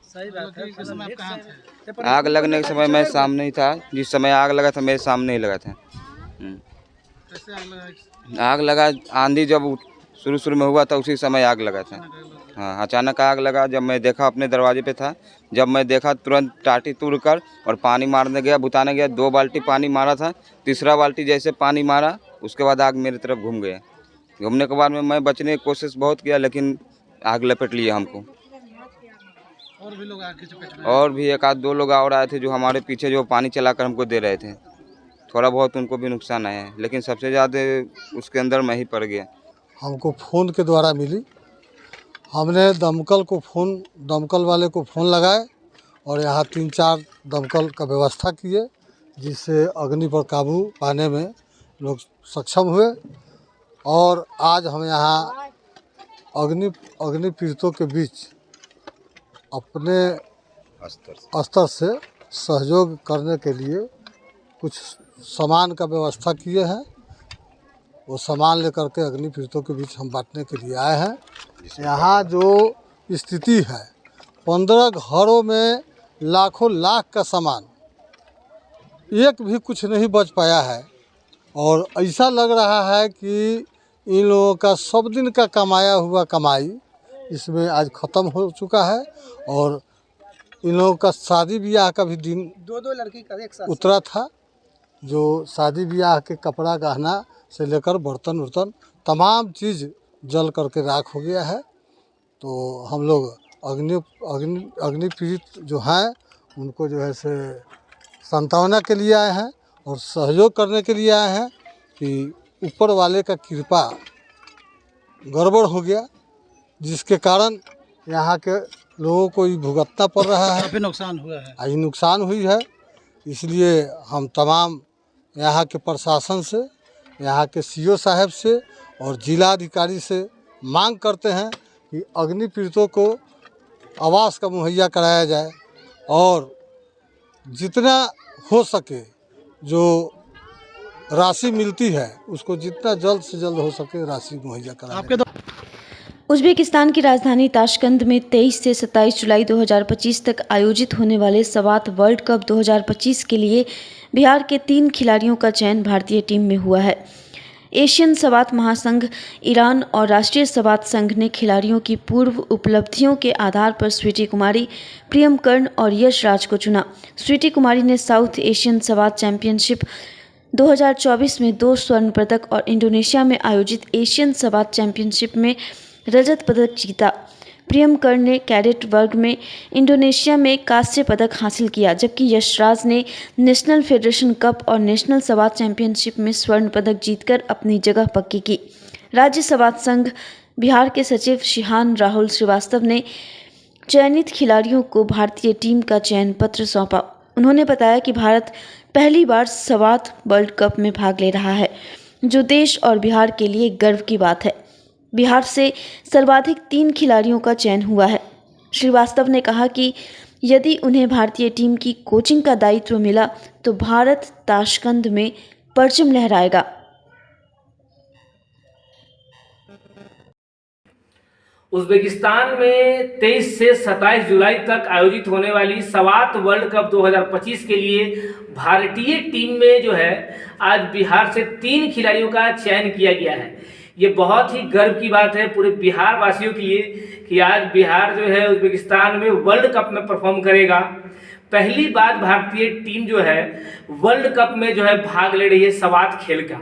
सही बात है। किस समय आप कहाँ थे? आग लगने के समय मैं सामने ही था। जिस समय आग लगा था मेरे सामने ही लगा था। कैसे आग लगा? आग लगा, आंधी जब शुरू में हुआ था उसी समय आग लगा था। हाँ, अचानक आग लगा। जब मैं देखा अपने दरवाजे पे था, जब मैं देखा तुरंत टाटी तोड़कर और पानी मारने गया, बुताने गया। 2 बाल्टी पानी मारा था। तीसरा बाल्टी जैसे पानी मारा उसके बाद आग मेरी तरफ घूम गया। घूमने के बाद में मैं बचने की कोशिश बहुत किया, लेकिन आग लपेट लिया हमको। और भी लोग आके चपेट में और भी एक आध दो लोग और आए थे जो हमारे पीछे जो पानी चलाकर हमको दे रहे थे। थोड़ा बहुत उनको भी नुकसान आया है, लेकिन सबसे ज़्यादा उसके अंदर मैं ही पड़ गया। हमको फ़ोन के द्वारा मिली। हमने दमकल वाले को फ़ोन लगाए और यहाँ 3-4 दमकल का व्यवस्था किए, जिससे अग्नि पर काबू पाने में लोग सक्षम हुए। और आज हम यहाँ अग्नि पीड़ितों के बीच अपने स्तर से सहयोग करने के लिए कुछ सामान का व्यवस्था किए हैं। वो सामान लेकर के अग्नि पीड़ितों के बीच हम बांटने के लिए आए हैं। यहाँ जो स्थिति है, 15 घरों में लाखों लाख का सामान, एक भी कुछ नहीं बच पाया है। और ऐसा लग रहा है कि इन लोगों का सब दिन का कमाया हुआ कमाई इसमें आज ख़त्म हो चुका है। और इन लोगों का शादी ब्याह का भी दिन 2 लड़की का एक साथ उतरा था, जो शादी ब्याह के कपड़ा गहना से लेकर बर्तन उर्तन तमाम चीज़ जल करके राख हो गया है। तो हम लोग अग्नि पीड़ित जो हैं उनको जो है से सांत्वना के लिए आए हैं और सहयोग करने के लिए आए हैं कि ऊपर वाले का कृपा गड़बड़ हो गया, जिसके कारण यहाँ के लोगों को ही भुगतना पड़ रहा है। काफी नुकसान हुआ है। आज नुकसान हुई है, इसलिए हम तमाम यहाँ के प्रशासन से, यहाँ के सीओ साहब से और जिला अधिकारी से मांग करते हैं कि अग्नि पीड़ितों को आवास का मुहैया कराया जाए और जितना हो सके जो राशि मिलती है उसको जितना जल्द से जल्द हो सके राशि मुहैया कराया जाए। उज्बेकिस्तान की राजधानी ताशकंद में 23 से 27 जुलाई 2025 तक आयोजित होने वाले सवात वर्ल्ड कप 2025 के लिए बिहार के 3 खिलाड़ियों का चयन भारतीय टीम में हुआ है। एशियन सवात महासंघ, ईरान और राष्ट्रीय सवात संघ ने खिलाड़ियों की पूर्व उपलब्धियों के आधार पर स्वीटी कुमारी, प्रियम कर्ण और यश राज को चुना। स्वीटी कुमारी ने साउथ एशियन सवात चैंपियनशिप 2024 में 2 स्वर्ण पदक और इंडोनेशिया में आयोजित एशियन सवात चैंपियनशिप में रजत पदक जीता। प्रियम कर्ण ने कैडेट वर्ग में इंडोनेशिया में कांस्य पदक हासिल किया, जबकि यशराज ने नेशनल फेडरेशन कप और नेशनल सवात चैंपियनशिप में स्वर्ण पदक जीतकर अपनी जगह पक्की की। राज्य सवात संघ बिहार के सचिव शिहान राहुल श्रीवास्तव ने चयनित खिलाड़ियों को भारतीय टीम का चयन पत्र सौंपा। उन्होंने बताया कि भारत पहली बार सवात वर्ल्ड कप में भाग ले रहा है, जो देश और बिहार के लिए गर्व की बात है। बिहार से सर्वाधिक 3 खिलाड़ियों का चयन हुआ है। श्रीवास्तव ने कहा कि यदि उन्हें भारतीय टीम की कोचिंग का दायित्व मिला तो भारत ताशकंद में परचम लहराएगा। उज्बेकिस्तान में 23 से 27 जुलाई तक आयोजित होने वाली सवात वर्ल्ड कप 2025 के लिए भारतीय टीम में जो है आज बिहार से 3 खिलाड़ियों का चयन किया गया है। ये बहुत ही गर्व की बात है पूरे बिहार वासियों के लिए कि आज बिहार जो है उज्बेकिस्तान में वर्ल्ड कप में परफॉर्म करेगा। पहली बार भारतीय टीम जो है वर्ल्ड कप में जो है भाग ले रही है सवात खेल का,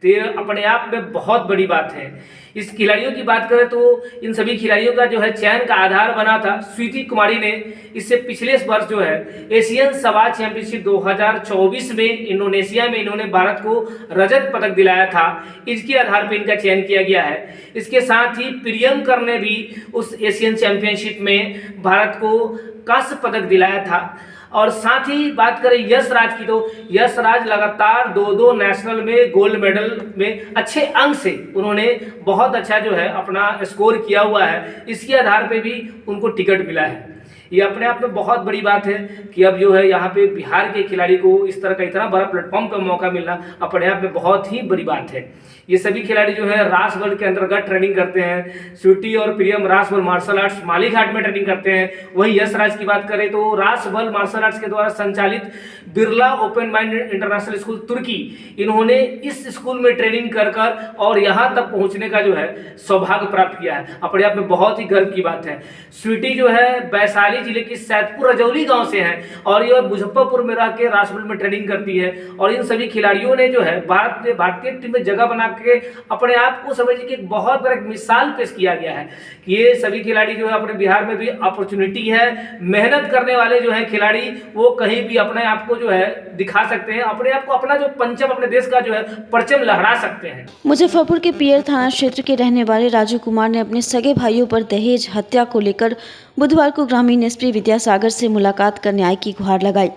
तो ये अपने आप में बहुत बड़ी बात है। इस खिलाड़ियों की बात करें तो इन सभी खिलाड़ियों का जो है चयन का आधार बना था स्वीटी कुमारी ने। इससे पिछले वर्ष जो है एशियन सवात चैंपियनशिप 2024 में इंडोनेशिया में इन्होंने भारत को रजत पदक दिलाया था, इसके आधार पर इनका चयन किया गया है। इसके साथ ही प्रियम कर्ण ने भी उस एशियन चैंपियनशिप में भारत को कांस्य पदक दिलाया था। और साथ ही बात करें यश राज की, तो यश राज लगातार 2 नेशनल में गोल्ड मेडल में अच्छे अंक से उन्होंने बहुत अच्छा जो है अपना स्कोर किया हुआ है, इसके आधार पे भी उनको टिकट मिला है। ये अपने आप में बहुत बड़ी बात है कि अब जो है यहाँ पे बिहार के खिलाड़ी को इस तरह का इतना बड़ा प्लेटफॉर्म पर मौका मिलना अपने आप में बहुत ही बड़ी बात है। ये सभी खिलाड़ी जो है रास बल के अंतर्गत ट्रेनिंग करते हैं। स्वीटी और प्रियम रास बल मार्शल आर्ट्स मालीघाट में ट्रेनिंग करते हैं। वहीं यश राज की बात करें तो रास बल मार्शल आर्ट्स के द्वारा संचालित Birla open mind international school Turki, इन्होंने इस स्कूल में ट्रेनिंग कर और यहाँ तक पहुँचने का जो है सौभाग्य प्राप्त किया है। अपने आप में बहुत ही गर्व की बात है। स्वीटी जो है वैशाली बड़वानी जिले की सैदपुर रजौली गांव से हैं और ये मुजफ्फरपुर में रह के राष्ट्रमंडल में ट्रेनिंग करती है। और इन सभी खिलाड़ियों ने जो है भारतीय टीम में जगह बना के अपने आप को समझिए कि एक बहुत बड़ा मिसाल पेश किया गया है कि ये सभी खिलाड़ी जो है अपने बिहार में भी अपॉर्चुनिटी है, मेहनत करने वाले जो है खिलाड़ी वो कहीं भी अपने आप को जो है दिखा सकते हैं, अपने आप को अपना जो पंचम अपने देश का जो है परचम लहरा सकते हैं। मुजफ्फरपुर के पियर थाना क्षेत्र के रहने वाले राजू कुमार ने अपने सगे भाइयों पर दहेज हत्या को लेकर बुधवार को ग्रामीण एसपी विद्यासागर से मुलाकात कर न्याय की गुहार लगाई।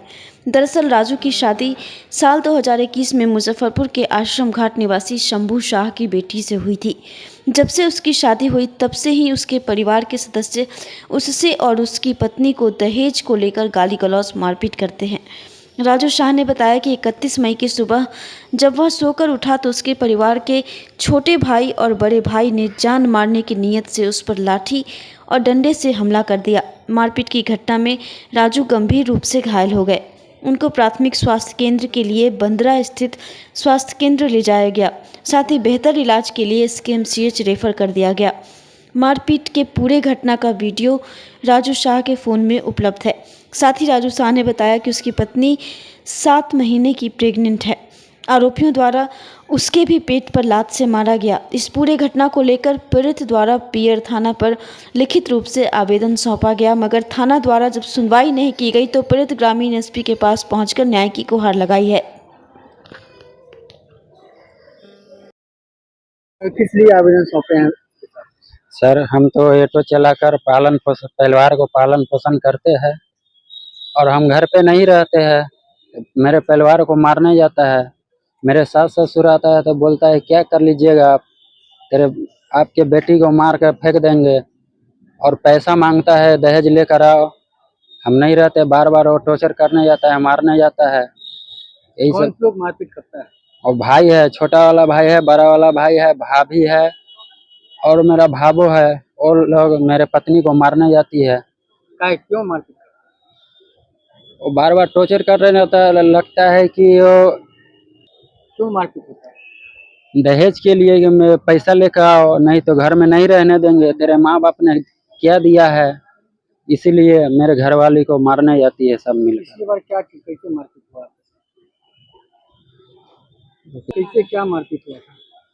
दरअसल राजू की शादी साल 2021 में मुजफ्फरपुर के आश्रम घाट निवासी शंभू शाह की बेटी से हुई थी। जब से उसकी शादी हुई तब से ही उसके परिवार के सदस्य उससे और उसकी पत्नी को दहेज को लेकर गाली गलौज मारपीट करते हैं। राजू शाह ने बताया कि 31 मई की सुबह जब वह सोकर उठा तो उसके परिवार के छोटे भाई और बड़े भाई ने जान मारने की नीयत से उस पर लाठी और डंडे से हमला कर दिया। मारपीट की घटना में राजू गंभीर रूप से घायल हो गए। उनको प्राथमिक स्वास्थ्य केंद्र के लिए बंदरा स्थित स्वास्थ्य केंद्र ले जाया गया, साथ ही बेहतर इलाज के लिए SKMCH रेफर कर दिया गया। मारपीट के पूरे घटना का वीडियो राजू शाह के फ़ोन में उपलब्ध है। साथ ही राजू शाह ने बताया कि उसकी पत्नी 7 महीने की प्रेग्नेंट है। आरोपियों द्वारा उसके भी पेट पर लात से मारा गया। इस पूरे घटना को लेकर पीड़ित द्वारा पियर थाना पर लिखित रूप से आवेदन सौंपा गया, मगर थाना द्वारा जब सुनवाई नहीं की गई तो पीड़ित ग्रामीण एसपी के पास पहुंचकर न्याय की गुहार लगाई है। किस लिए आवेदन सौंपे हैं? सर, हम तो ऑटो चलाकर परिवार को पालन पोषण करते हैं और हम घर पे नहीं रहते हैं। मेरे परिवार को मारने जाता है। मेरे सास ससुर आता है तो बोलता है क्या कर लीजिएगा आप, आपके बेटी को मार कर फेंक देंगे, और पैसा मांगता है दहेज लेकर आओ। हम नहीं रहते, बार बार वो टॉर्चर करने जाता है, मारने जाता है। यही सब लोग मारपीट करता है। और भाई है, छोटा वाला भाई है, बड़ा वाला भाई है, भाभी है और मेरा भाभो है। और लोग मेरे पत्नी को मारने जाती है। क्यों मारपीट? वो बार बार टॉर्चर कर रहे रहता है। लगता है कि वो क्यों मारपीट होता है? दहेज के लिए कि मैं पैसा लेकर आओ, नहीं तो घर में नहीं रहने देंगे, तेरे माँ बाप ने क्या दिया है, इसीलिए मेरे घर वाली को मारने जाती है सब मिलकर। पिछली बार क्या कैसे मारपीट हुआ? कैसे क्या मारपीट हुआ?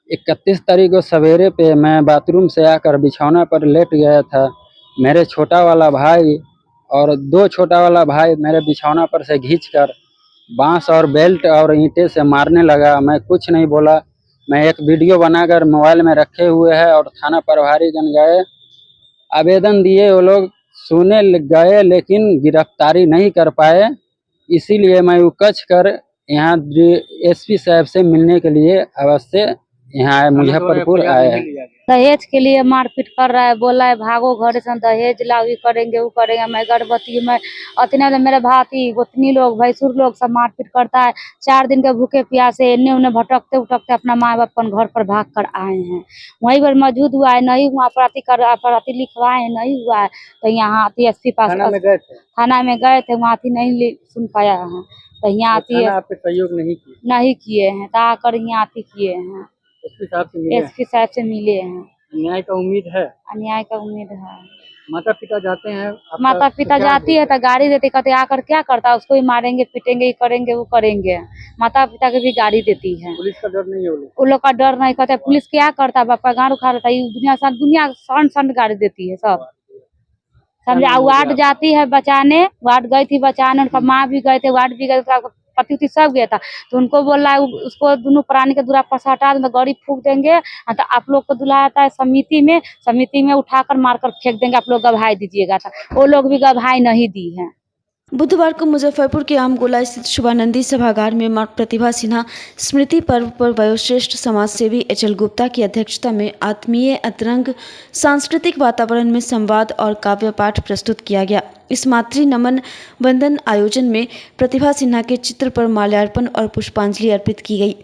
31 तारीख को सवेरे पे मैं बाथरूम से आकर बिछौना पर लेट गया था। मेरे छोटा वाला भाई और 2 छोटा वाला भाई मेरे बिछौना पर से खींचकर बांस और बेल्ट और ईंटे से मारने लगा। मैं कुछ नहीं बोला। मैं एक वीडियो बनाकर मोबाइल में रखे हुए है और थाना प्रभारीगण गए, आवेदन दिए, वो लोग सुने गए लेकिन गिरफ्तारी नहीं कर पाए। इसीलिए मैं उकच कर यहाँ एसपी साहब से मिलने के लिए अवश्य यहाँ मुजफ्फरपुर आए हैं। दहेज के लिए मारपीट कर रहा है, बोला है भागो घर से, दहेज लाओ, ये करेंगे वो करेंगे। मैं गर्भवती, मैं अतने मेरे भाती गोतनी लोग भैंसुर लोग सब मारपीट करता है। 4 दिन के भूखे प्यासे एने उन्हें भटकते उठकते अपना माँ बाप अपन घर पर भाग कर आए हैं। वहीं पर मौजूद हुआ है, नहीं हुआ अपराधी लिखवाए हैं, नहीं हुआ है तो यहाँ एसपी पास थाना में गए थे, वहाँ नहीं सुन पाया है तो यहाँ आती है। नहीं किए हैं तो आकर यहाँ आती किए हैं। एसपी साहब से मिले हैं। न्याय का उम्मीद है? न्याय का उम्मीद है। माता पिता जाते हैं? माता पिता जाती है तो गाड़ी देती, कहते आकर क्या करता है, उसको ही मारेंगे पीटेंगे, ये करेंगे वो करेंगे। माता पिता के भी गाड़ी देती है। पुलिस का डर नहीं है? उन लोग का डर नहीं, कहते पुलिस क्या करता है, बापा गाड़ उखा रहता है। दुनिया सन गाड़ी देती है सब समझे। वार्ड जाती है बचाने, वार्ड गई थी बचाने, उनका माँ भी गए थे, वार्ड भी गए, पति उति सब गया था तो उनको बोल रहा है उसको दोनों प्राणी के दूरा पर हटा देंगे, गाड़ी फूंक देंगे तो आप लोग को दुलाता है समिति में उठाकर मारकर फेंक देंगे, आप लोग गवाही दीजिएगा। था वो लोग भी गवाही नहीं दी है। बुधवार को मुजफ्फरपुर के आमगोला स्थित शुभानंदी सभागार में मां प्रतिभा सिन्हा स्मृति पर्व पर वयोश्रेष्ठ समाजसेवी एचएल गुप्ता की अध्यक्षता में आत्मीय अतरंग सांस्कृतिक वातावरण में संवाद और काव्य पाठ प्रस्तुत किया गया। इस मातृ नमन वंदन आयोजन में प्रतिभा सिन्हा के चित्र पर माल्यार्पण और पुष्पांजलि अर्पित की गई।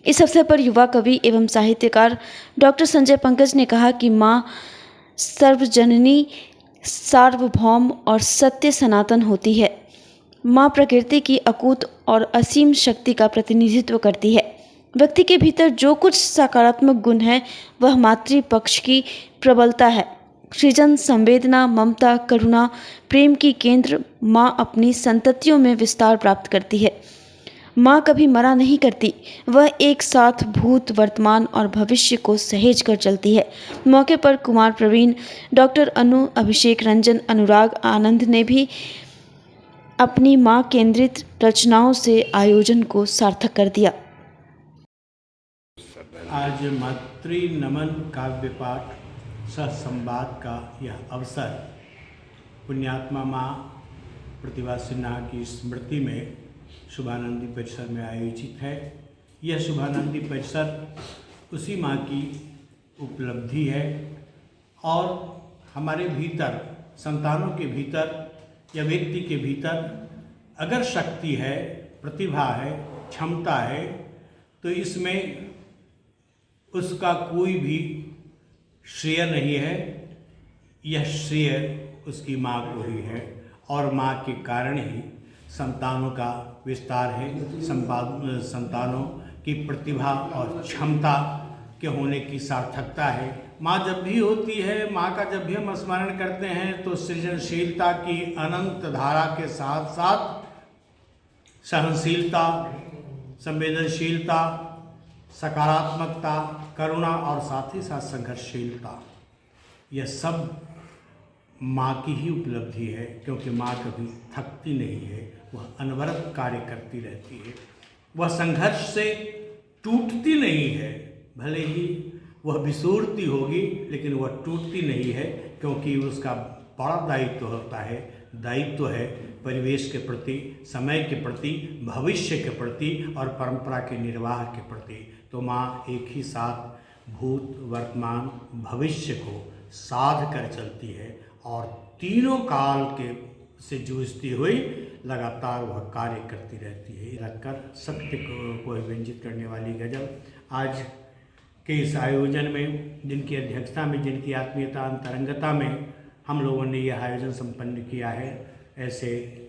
इस अवसर पर युवा कवि एवं साहित्यकार डॉक्टर संजय पंकज ने कहा कि माँ सर्वजननी, सार्वभौम और सत्य सनातन होती है। माँ प्रकृति की अकूत और असीम शक्ति का प्रतिनिधित्व करती है। व्यक्ति के भीतर जो कुछ सकारात्मक गुण है वह मातृ पक्ष की प्रबलता है। सृजन, संवेदना, ममता, करुणा, प्रेम की केंद्र माँ अपनी संततियों में विस्तार प्राप्त करती है। माँ कभी मना नहीं करती, वह एक साथ भूत, वर्तमान और भविष्य को सहेज कर चलती है। मौके पर कुमार प्रवीण, डॉक्टर अनु, अभिषेक रंजन, अनुराग आनंद ने भी अपनी माँ केंद्रित रचनाओं से आयोजन को सार्थक कर दिया। आज मातृ नमन काव्य पाठ सह संवाद का यह अवसर पुण्यात्मा माँ प्रतिभा सिन्हा की स्मृति में शुभानंदी परिसर में आयोजित है। यह शुभानंदी परिसर उसी माँ की उपलब्धि है और हमारे भीतर, संतानों के भीतर या व्यक्ति के भीतर अगर शक्ति है, प्रतिभा है, क्षमता है, तो इसमें उसका कोई भी श्रेय नहीं है। यह श्रेय उसकी माँ को ही है और माँ के कारण ही संतानों का विस्तार है, संतानों की प्रतिभा और क्षमता के होने की सार्थकता है। माँ जब भी होती है, माँ का जब भी हम स्मरण करते हैं तो सृजनशीलता की अनंत धारा के साथ साथ सहनशीलता, संवेदनशीलता, सकारात्मकता, करुणा और साथ ही साथ संघर्षशीलता, यह सब माँ की ही उपलब्धि है, क्योंकि माँ कभी थकती नहीं है, वह अनवरत कार्य करती रहती है। वह संघर्ष से टूटती नहीं है, भले ही वह बिसूरती होगी लेकिन वह टूटती नहीं है, क्योंकि उसका बड़ा दायित्व होता है। दायित्व है परिवेश के प्रति, समय के प्रति, भविष्य के प्रति और परंपरा के निर्वाह के प्रति। तो माँ एक ही साथ भूत, वर्तमान, भविष्य को साध कर चलती है और तीनों काल के से जूझती हुई लगातार वह कार्य करती रहती है। रखकर सत्य को व्यंजित करने वाली गजल आज के इस आयोजन में, जिनकी अध्यक्षता में, जिनकी आत्मीयता अंतरंगता में हम लोगों ने यह आयोजन संपन्न किया है, ऐसे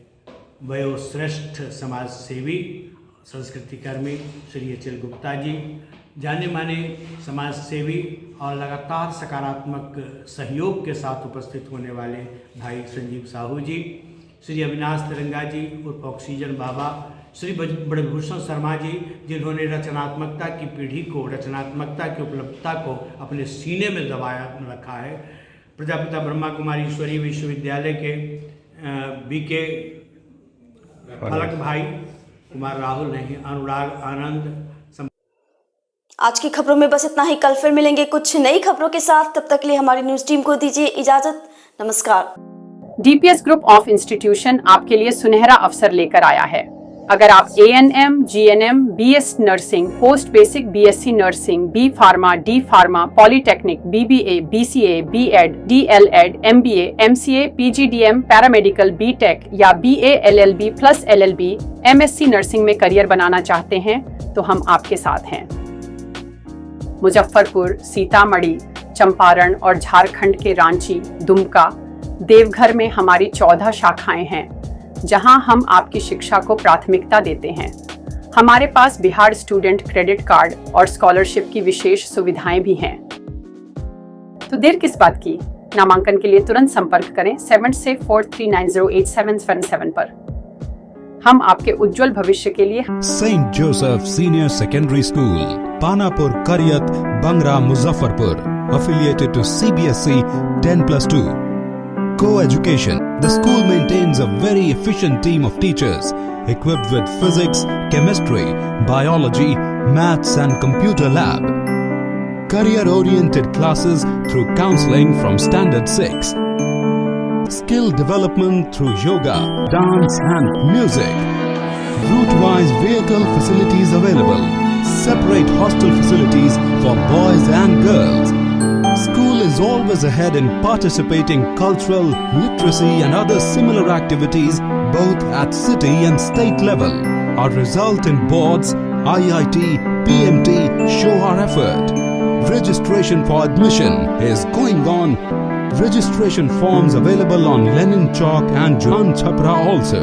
वयोश्रेष्ठ समाज सेवी, संस्कृति कर्मी श्री अचल गुप्ता जी, जाने माने समाज सेवी और लगातार सकारात्मक सहयोग के साथ उपस्थित होने वाले भाई संजीव साहू जी, श्री अविनाश तिरंगा जी उर्फ ऑक्सीजन बाबा, श्री ब्रजभूषण शर्मा जी, जिन्होंने रचनात्मकता की पीढ़ी को, रचनात्मकता की उपलब्धता को अपने सीने में दबाया रखा है। प्रजापिता ब्रह्मा कुमारी ईश्वरीय विश्वविद्यालय के बीके फलक भाई, कुमार राहुल नहीं, अनुराग आनंद। आज की खबरों में बस इतना ही। कल फिर मिलेंगे कुछ नई खबरों के साथ। तब तक के लिए हमारी न्यूज टीम को दीजिए इजाजत। नमस्कार। डीपीएस ग्रुप ऑफ इंस्टीट्यूशन आपके लिए सुनहरा अवसर लेकर आया है। अगर आप ANM, GNM, BS nursing, post basic BSc nursing, B pharma, D pharma, polytechnic, BBA, BCA, B.Ed, DLEd, MBA, MCA, PGDM, paramedical, B.Tech या BA LLB plus LLB, MSc nursing में करियर बनाना चाहते हैं तो हम आपके साथ हैं। मुजफ्फरपुर, सीतामढ़ी, चंपारण और झारखंड के रांची, दुमका, देवघर में हमारी 14 शाखाएं हैं, जहां हम आपकी शिक्षा को प्राथमिकता देते हैं। हमारे पास बिहार स्टूडेंट क्रेडिट कार्ड और स्कॉलरशिप की विशेष सुविधाएं भी हैं। तो देर किस बात की? नामांकन के लिए तुरंत संपर्क करें 7643908777 पर। हम आपके उज्जवल भविष्य के लिए Saint Joseph senior secondary school, Panapur, Kariyat, Bangra, Muzaffarpur, affiliated to CBSE 10+2. Co-education. The school maintains a very efficient team of teachers equipped with physics, chemistry, biology, maths and computer lab. Career-oriented classes through counseling from Standard 6. Skill development through yoga, dance and music. Route-wise vehicle facilities available. Separate hostel facilities for boys and girls. School is always ahead in participating cultural, literacy and other similar activities both at city and state level. Our result in boards, IIT, PMT show our effort. Registration for admission is going on. Registration forms available on Lenin Chowk and Jan Chhapra also.